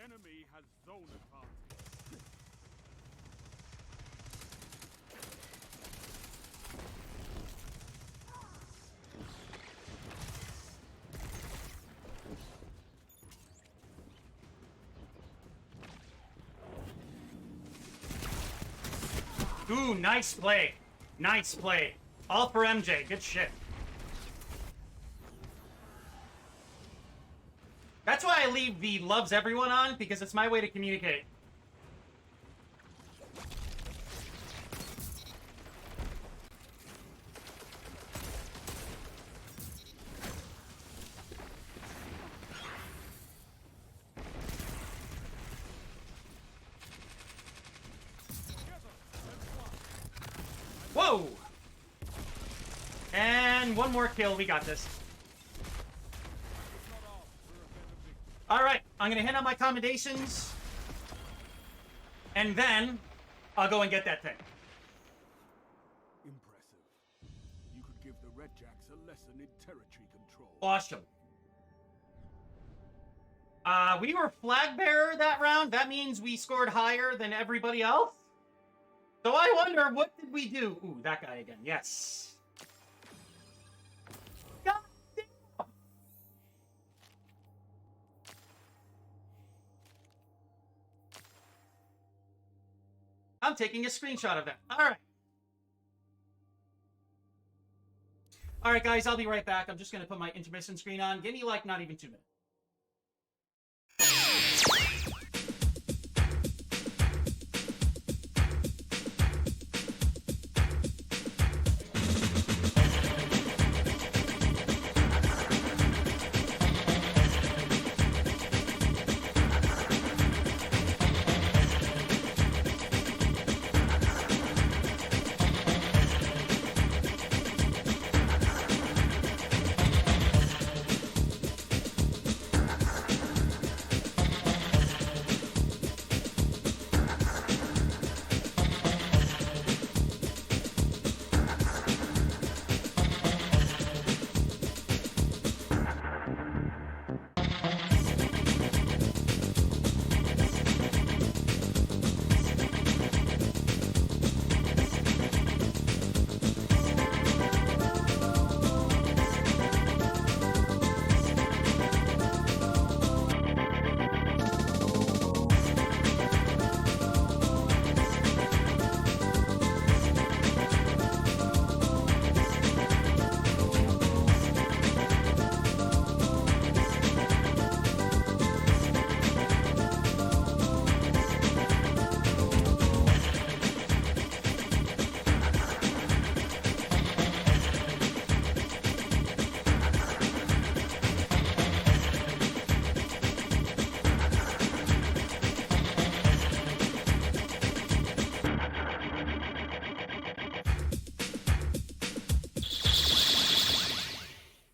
enemy has zone advantage. Ooh, nice play. Nice play. All for MJ. Good shit. That's why I leave the loves everyone on, because it's my way to communicate. Whoa! And one more kill. We got this. Alright, I'm gonna hand out my commendations. And then I'll go and get that thing. Impressive. You could give the Red Jacks a lesson in territory control. Awesome. We were flag bearer that round. That means we scored higher than everybody else. So I wonder, what did we do? Ooh, that guy again. Yes. God damn. I'm taking a screenshot of that. All right. All right, guys, I'll be right back. I'm just going to put my intermission screen on. Give me, like, not even 2 minutes.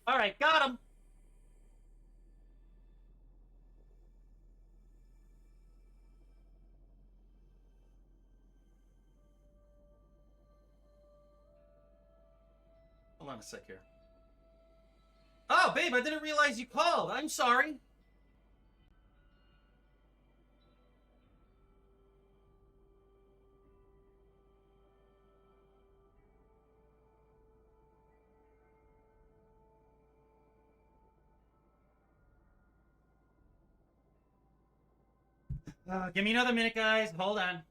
All right, got him. Hold on a sec here. Oh, babe, I didn't realize you called. I'm sorry. Give me another minute, guys. Hold on.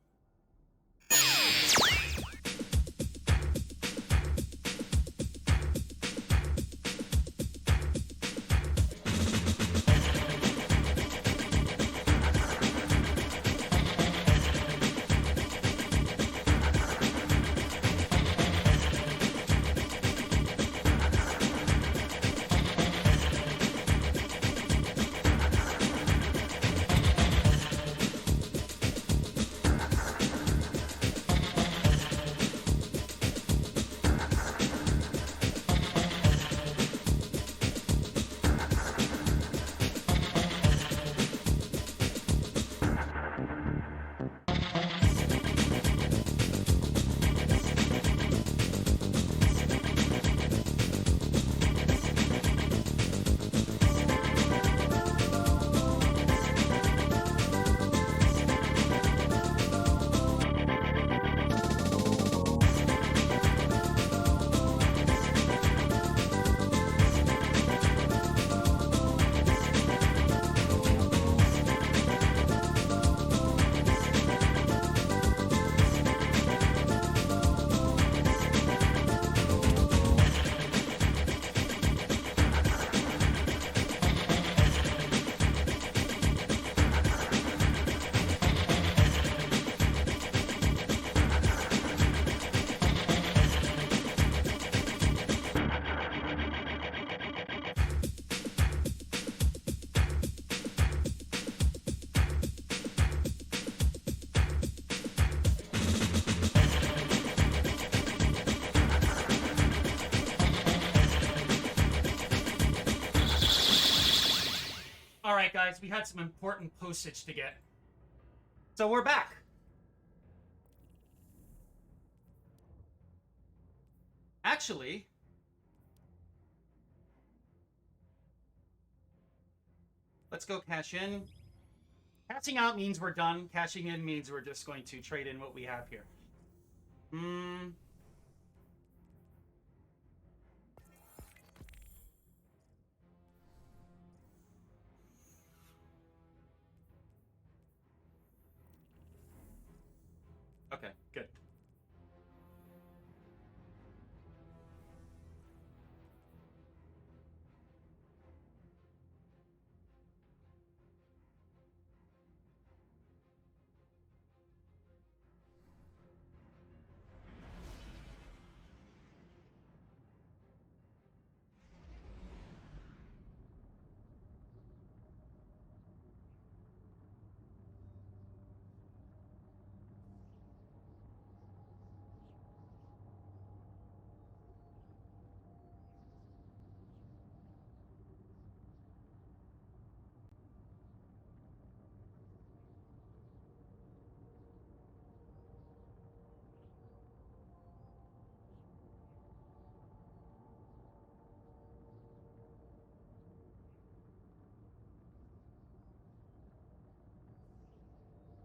Alright, guys, we had some important postage to get. So we're back. Actually, let's go cash in. Cashing out means we're done. Cashing in means we're just going to trade in what we have here. Okay, good.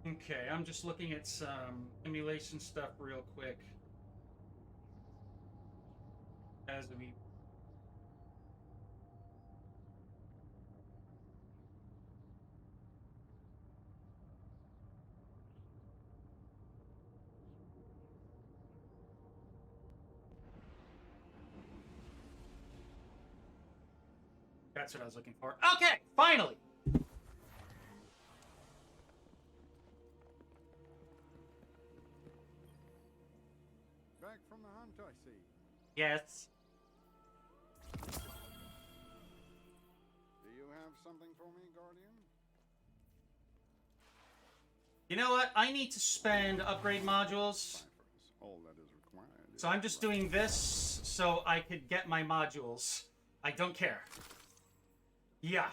Okay, I'm just looking at some emulation stuff real quick. As we... That's what I was looking for. Okay, finally! Back from the hunt, I see. Yes. Do you have something for me, Guardian? You know what? I need to spend upgrade modules. All that is required. So I'm just doing this so I could get my modules. I don't care. Yeah.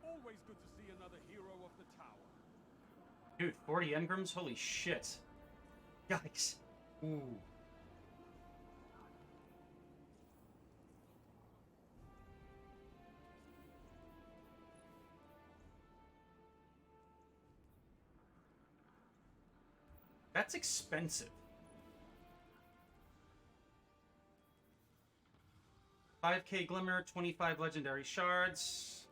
Always good to see another hero of the tower. Dude, 40 engrams? Holy shit. Yikes. Ooh. That's expensive. 5k Glimmer, 25 Legendary Shards.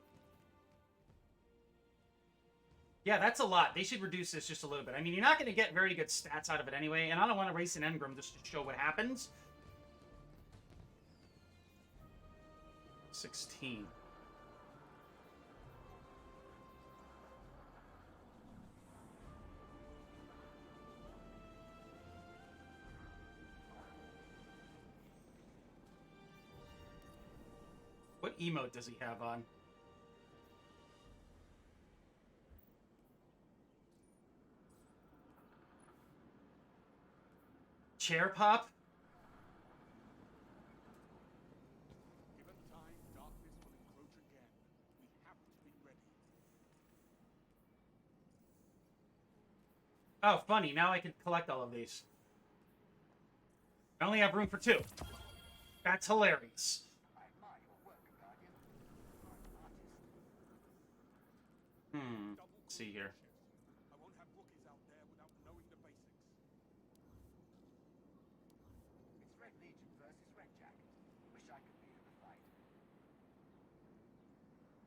Yeah, that's a lot. They should reduce this just a little bit. I mean, you're not going to get very good stats out of it anyway, and I don't want to race an engram just to show what happens. 16. What emote does he have on? Chair pop? Given time, darkness will encroach again. We have to be ready. Oh, funny. Now I can collect all of these. I only have room for 2. That's hilarious. Let's see here. I won't have rookies out there without knowing the basics. It's Red Legion versus Red Jacket. Wish I could be in the fight.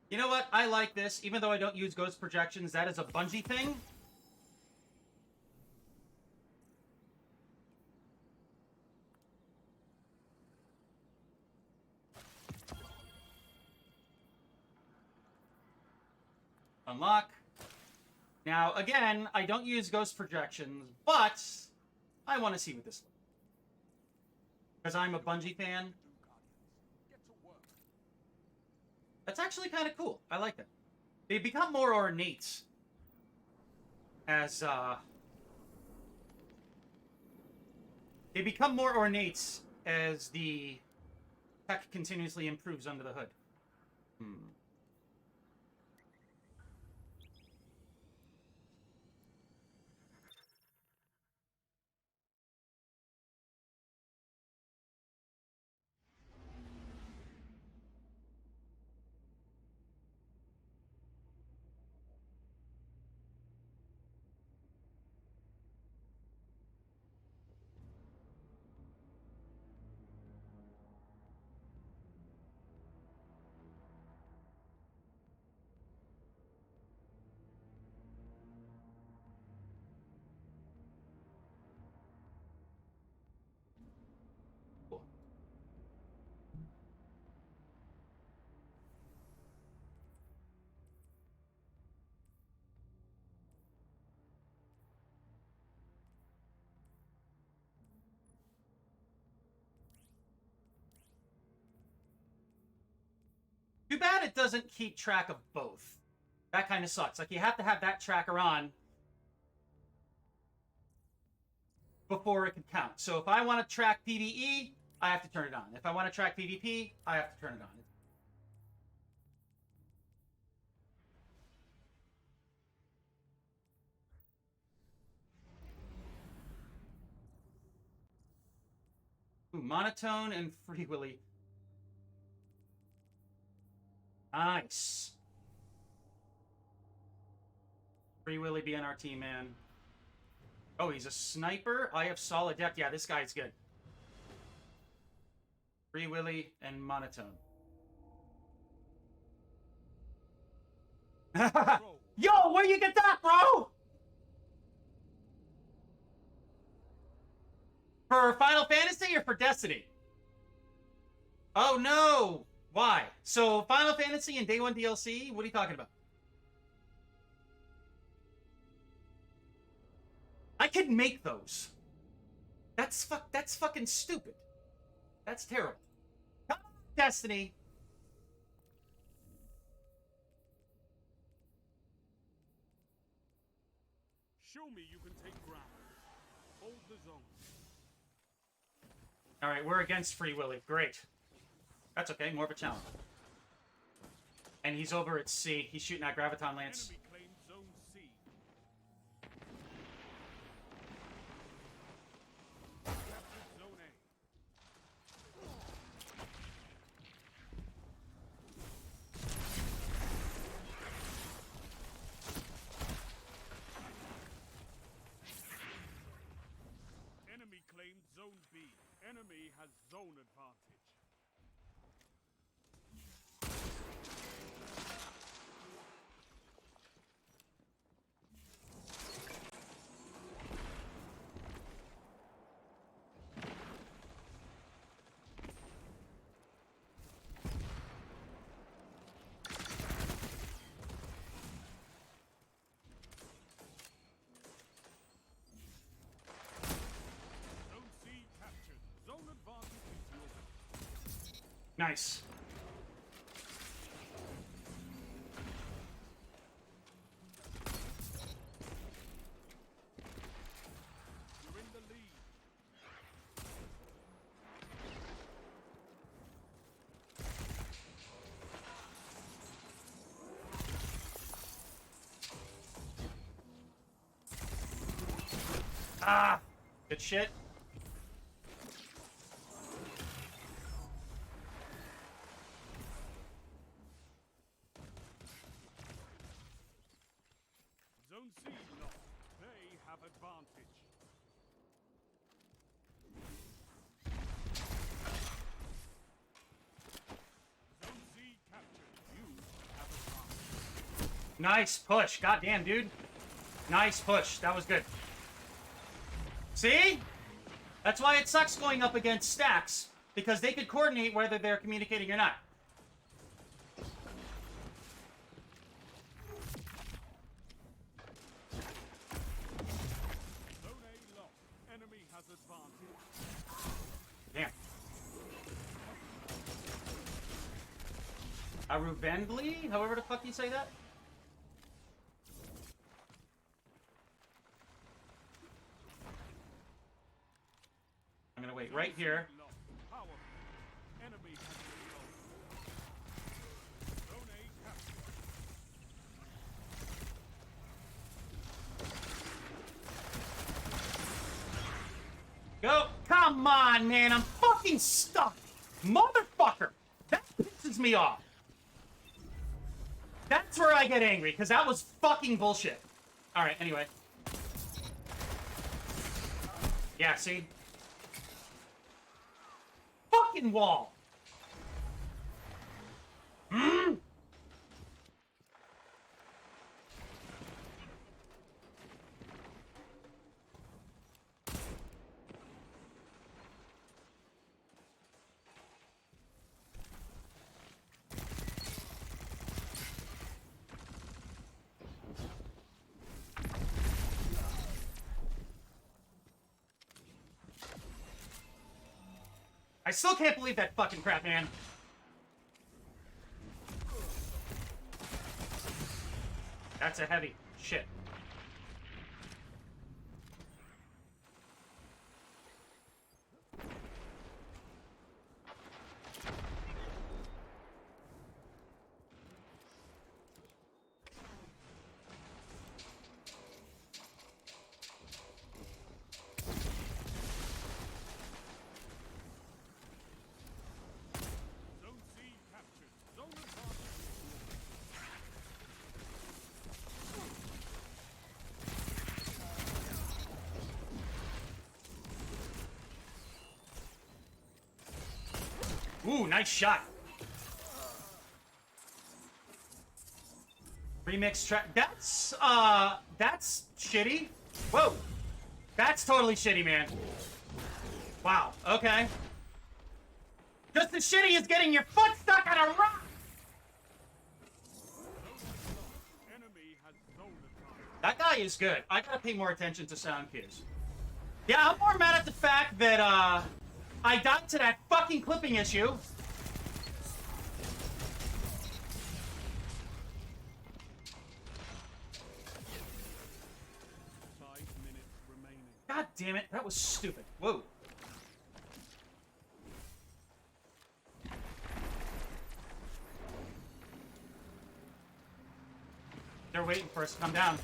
You know what? I like this. Even though I don't use ghost projections, that is a Bungie thing. Unlock. Now, again, I don't use ghost projections, but I want to see what this looks like. Because I'm a Bungie fan. Do, Guardians. Get to work. That's actually kind of cool. I like that. They become more ornate as, They become more ornate as the tech continuously improves under the hood. Cool. Too bad it doesn't keep track of both. That kind of sucks. Like, you have to have that tracker on before it can count. So if I want to track PvE, I have to turn it on. If I want to track PvP, I have to turn it on. Ooh, monotone and Free Willy. Nice. Free Willy be on our team, man. Oh, he's a sniper? I have solid depth. Yeah, this guy's good. Free Willy and monotone. Yo, where you get that, bro? For Final Fantasy or for Destiny? Oh, no. Why? So, Final Fantasy and Day 1 DLC? What are you talking about? I could make those. That's fucking stupid. That's terrible. Come on, Destiny. Show me you can take ground. Hold the zone. All right, we're against Free Willy. Great. That's okay. More of a challenge. And he's over at C. He's shooting at Graviton Lance. Enemy claimed zone C. Captured zone A. Enemy claimed zone B. Enemy has zone advantage. Zone C captured. Zone advantage is yours. Nice. You're in the lead. Ah! Good shit. Zone C lost. They have advantage. Zone C captured. You have advantage. Nice push. Goddamn, dude. Nice push. That was good. See? That's why it sucks going up against stacks, because they could coordinate whether they're communicating or not. has advantage. Damn. Aruvendli? However the fuck you say that? I'm gonna wait right here. Lost. Power. Enemy has been lost. Zone A captured. Go! Come on, man! I'm fucking stuck! Motherfucker! That pisses me off. That's where I get angry, because that was fucking bullshit. Alright, anyway. Yeah, see? Fucking wall! Hmm? I still can't believe that fucking crap, man. That's a heavy. Shit. Zone C captured. Zone advantage. Ooh, nice shot. Remix track. That's shitty. Whoa. That's totally shitty, man. Wow, okay. Just as shitty as getting your foot stuck on a rock! Enemy has zone advantage. That guy is good. I gotta pay more attention to sound cues. Yeah, I'm more mad at the fact that, I died to that fucking clipping issue. 5 minutes remaining. God damn it, that was stupid. Whoa. They're waiting for us to come down.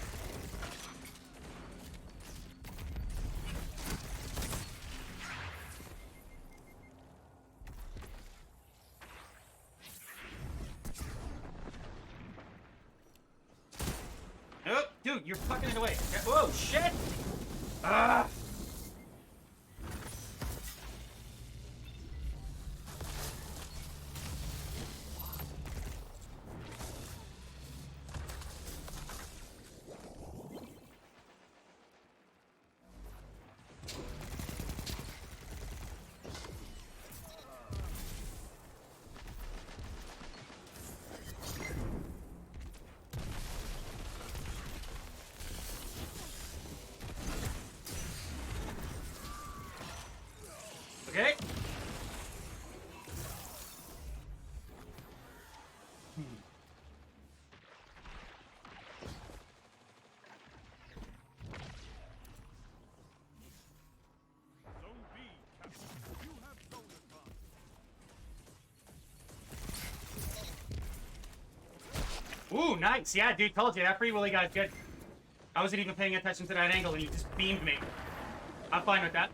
Oh, dude, you're fucking it away. Whoa, shit! Ah! Okay. Zone B captured. You have zone advantage. Ooh, nice. Yeah, dude, told you. That free willy guy's good. I wasn't even paying attention to that angle and you just beamed me. I'm fine with that.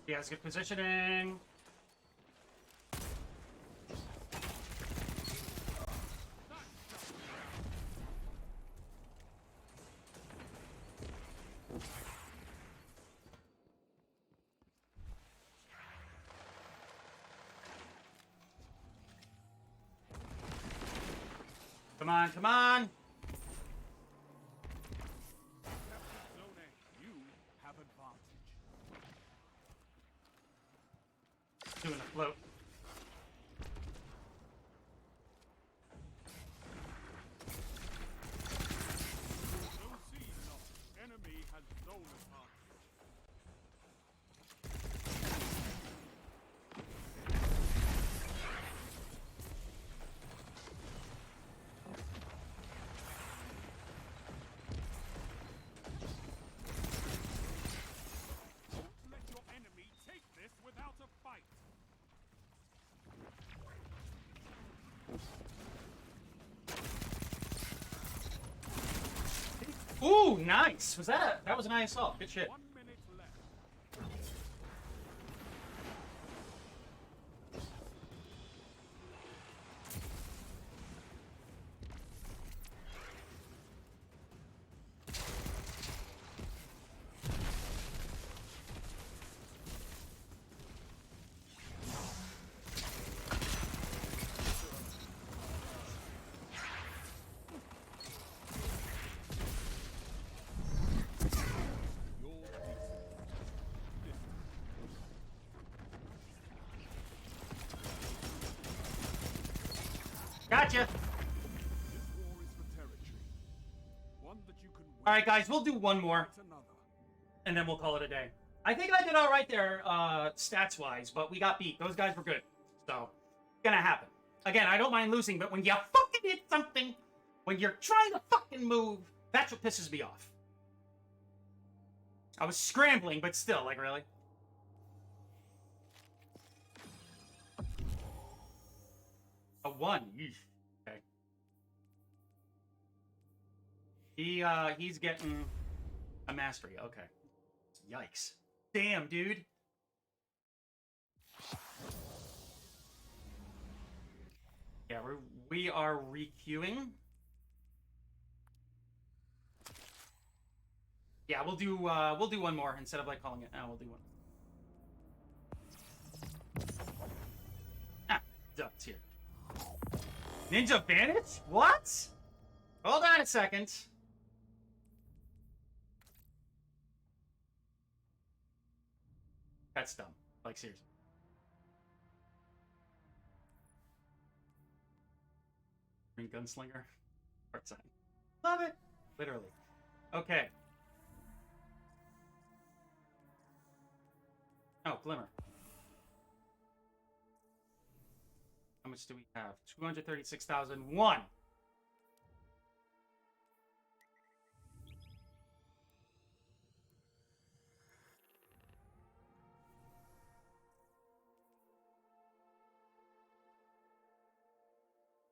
He has good positioning. Come on, come on! Captain Zone A, you have advantage. Doing a float. Zone C lost. Enemy has zone advantage. Don't let your enemy take this without a fight. Ooh, nice! That was an nice assault. Good shit. 1 minute left. Your Gotcha! This war is for territory. One that you can win. Alright, guys, we'll do one more, Fight another. and then we'll call it a day. I think I did alright there, stats-wise, but we got beat. Those guys were good. So, gonna happen. Again, I don't mind losing, but when you fucking hit something, when you're trying to fucking move, that's what pisses me off. I was scrambling, but still, like, really? A 1. Yeesh. Okay. He's getting a mastery. Okay. Yikes. Damn, dude. Yeah, we are requeuing. Yeah, we'll do one more instead of like calling it. We'll do one. Ah, ducks here. Ninja Vanish? What? Hold on a second. That's dumb. Like, seriously. Green Gunslinger. Art sign. Love it. Literally. Okay. Oh, Glimmer. How much do we have? 236,001.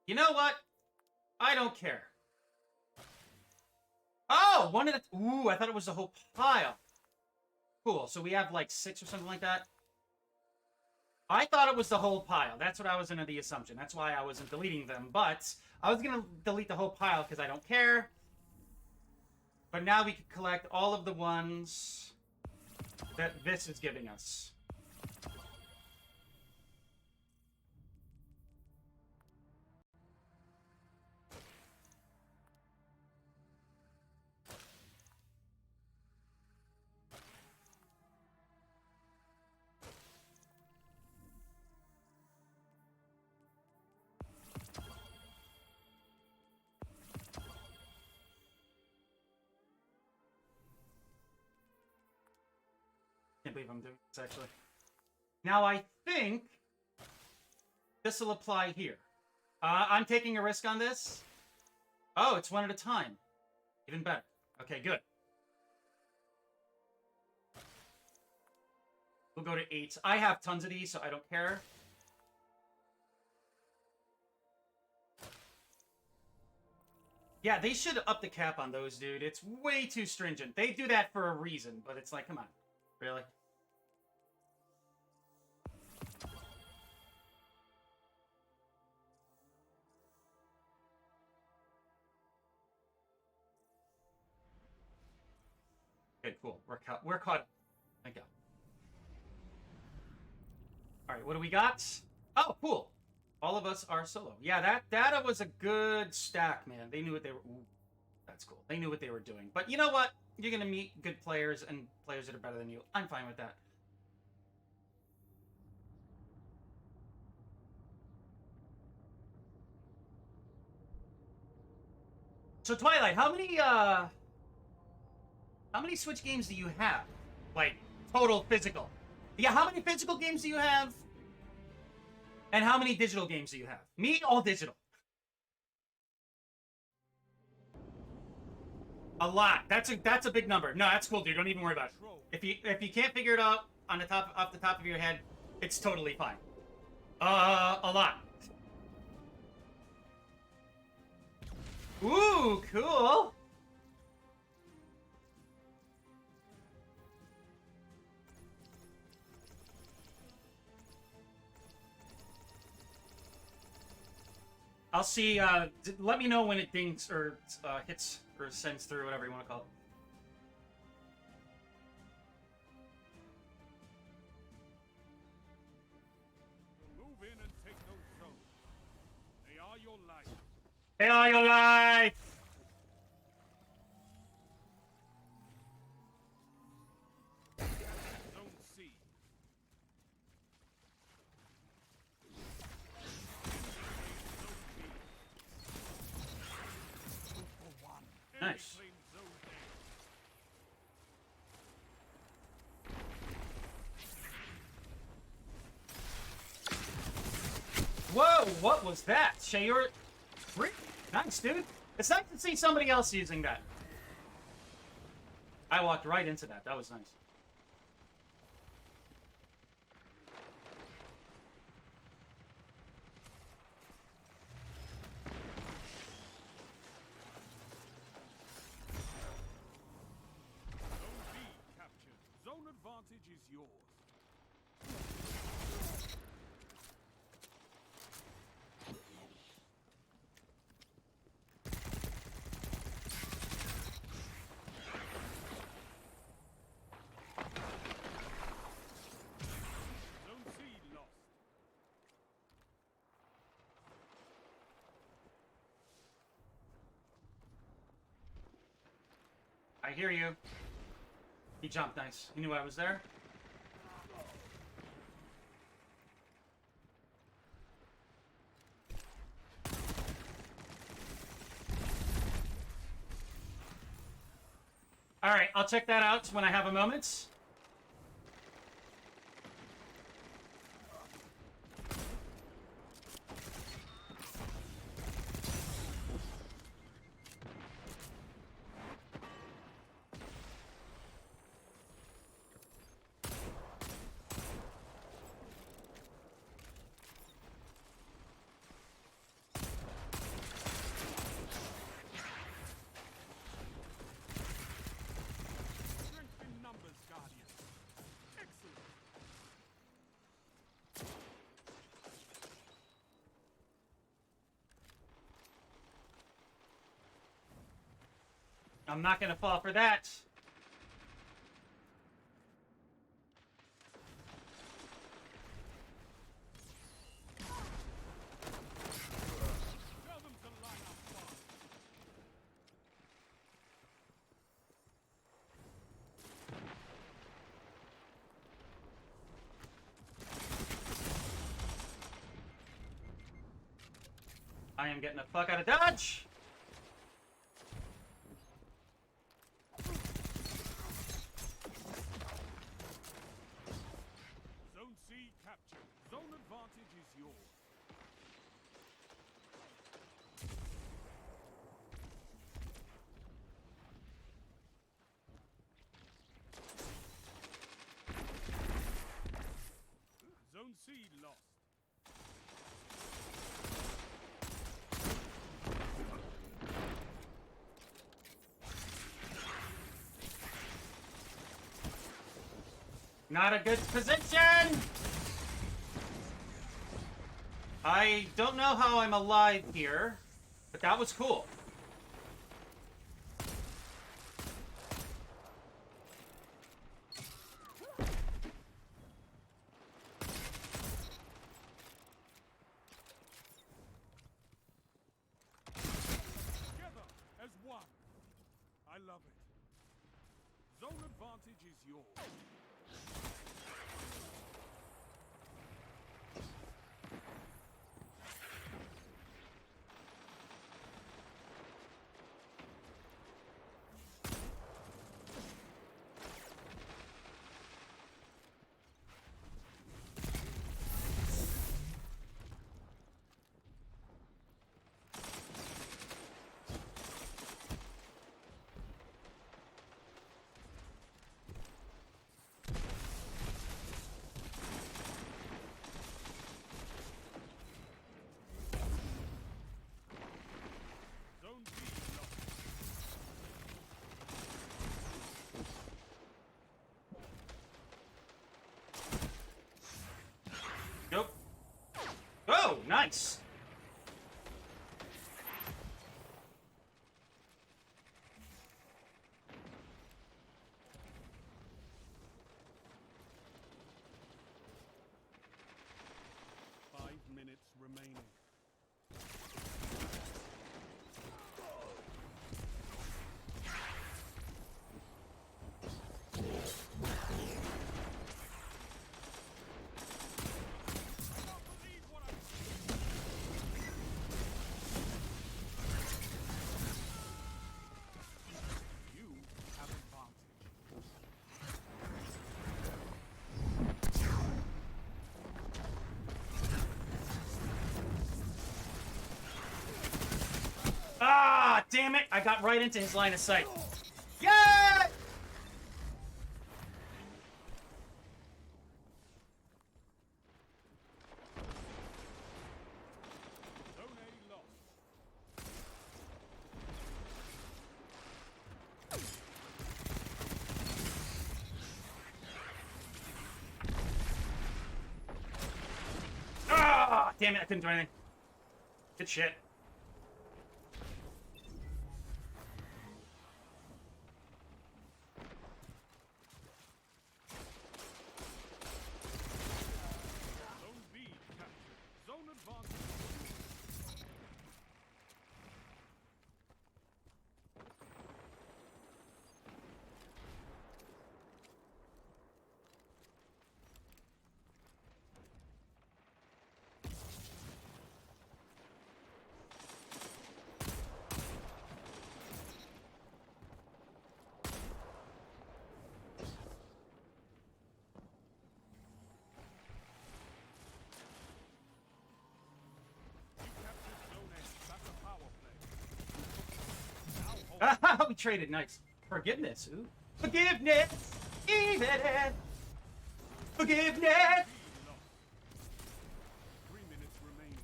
You know what? I don't care. Oh, one of the... Ooh, I thought it was the whole pile. Cool, so we have like 6 or something like that. I thought it was the whole pile. That's what I was under the assumption. That's why I wasn't deleting them. But I was going to delete the whole pile because I don't care. But now we can collect all of the ones that this is giving us. Can't believe I'm doing this, actually. Now, I think this will apply here. I'm taking a risk on this. Oh, it's one at a time. Even better. Okay, good. We'll go to 8. I have tons of these, so I don't care. Yeah, they should up the cap on those, dude. It's way too stringent. They do that for a reason, but it's like, come on. Really? Okay, cool. We're caught up. Thank God. All right, what do we got? Oh, cool. All of us are solo. Yeah, that data was a good stack, man. They knew what they were. Ooh, that's cool. They knew what they were doing. But you know what? You're gonna meet good players and players that are better than you. I'm fine with that. So Twilight, how many Switch games do you have? Like total physical? Yeah, how many physical games do you have? And how many digital games do you have? Me, all digital. A lot. That's a big number. No, that's cool, dude. Don't even worry about it. If you can't figure it out on the top off the top of your head, it's totally fine. A lot. Ooh, cool. I'll see. Let me know when it dings or hits or sends through, whatever you want to call it. Move in and take those zones. They are your life. Hey, all your life. Zone C. Nice. Claim zone A. Whoa, what was that? Shayor? Nice, dude. It's nice to see somebody else using that. I walked right into that. That was nice. Zone B captured. Zone advantage is yours. Zone C lost. I hear you. He jumped nice. He knew I was there. All right, I'll check that out when I have a moment. Strength in numbers, Guardian. Excellent. I'm not gonna fall for that. Tell them to line up fast. I am getting the fuck out of Dodge. Zone C captured. Zone advantage is yours. Zone C lost. Not a good position. I don't know how I'm alive here, but that was cool. is yours. Zone B lost. Nope. Oh, nice. Five minutes remaining. I can't believe what I'm seeing. You have advantage. Ah, damn it! I got right into his line of sight. Yeah! Zone A lost. Ah, damn it! I couldn't do anything. Good shit. Zone B captured. Zone advantage. You captured Zone A. That's a power play. Now hold. We traded. Nice. Forgiveness. Ooh. Forgiveness. Even it. Forgiveness. B lost. 3 minutes remaining.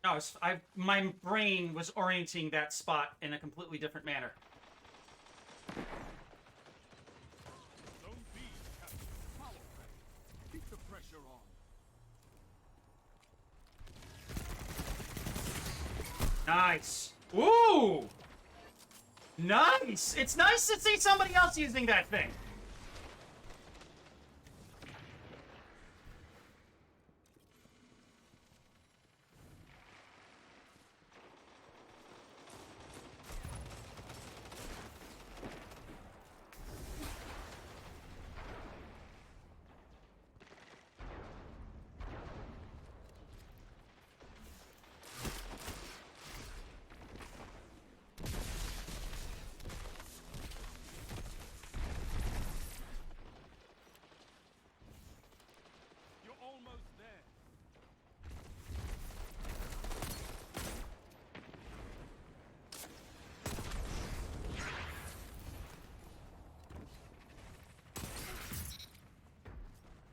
No, my brain was orienting that spot in a completely different manner. Zone B captured. Power play. Keep the pressure on. Nice. Ooh. Nice. It's nice to see somebody else using that thing. You're almost there.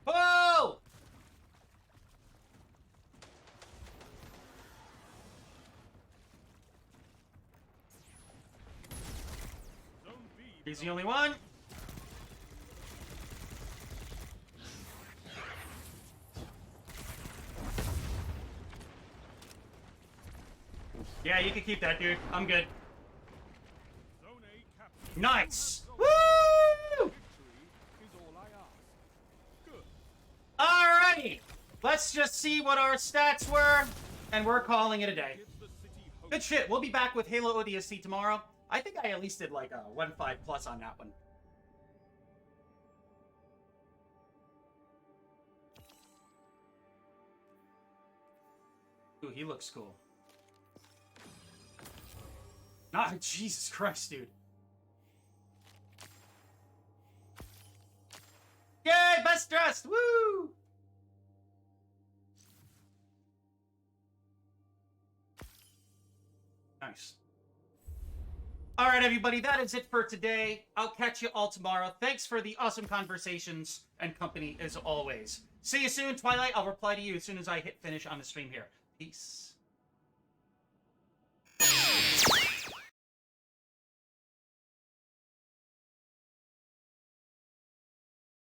Oh! Zone B. He's the only one. Yeah, you can keep that, dude. I'm good. Zone A captured. Nice. Zone Woo! victory is all I ask. Good. Alrighty. Let's just see what our stats were, and we're calling it a day. Gives the city hope. Good shit. We'll be back with Halo ODST tomorrow. I think I at least did like a 1.5 plus on that one. Ooh, he looks cool. Ah, Jesus Christ, dude. Yay, best dressed! Woo! Nice. All right, everybody, that is it for today. I'll catch you all tomorrow. Thanks for the awesome conversations and company as always. See you soon, Twilight. I'll reply to you as soon as I hit finish on the stream here. Peace.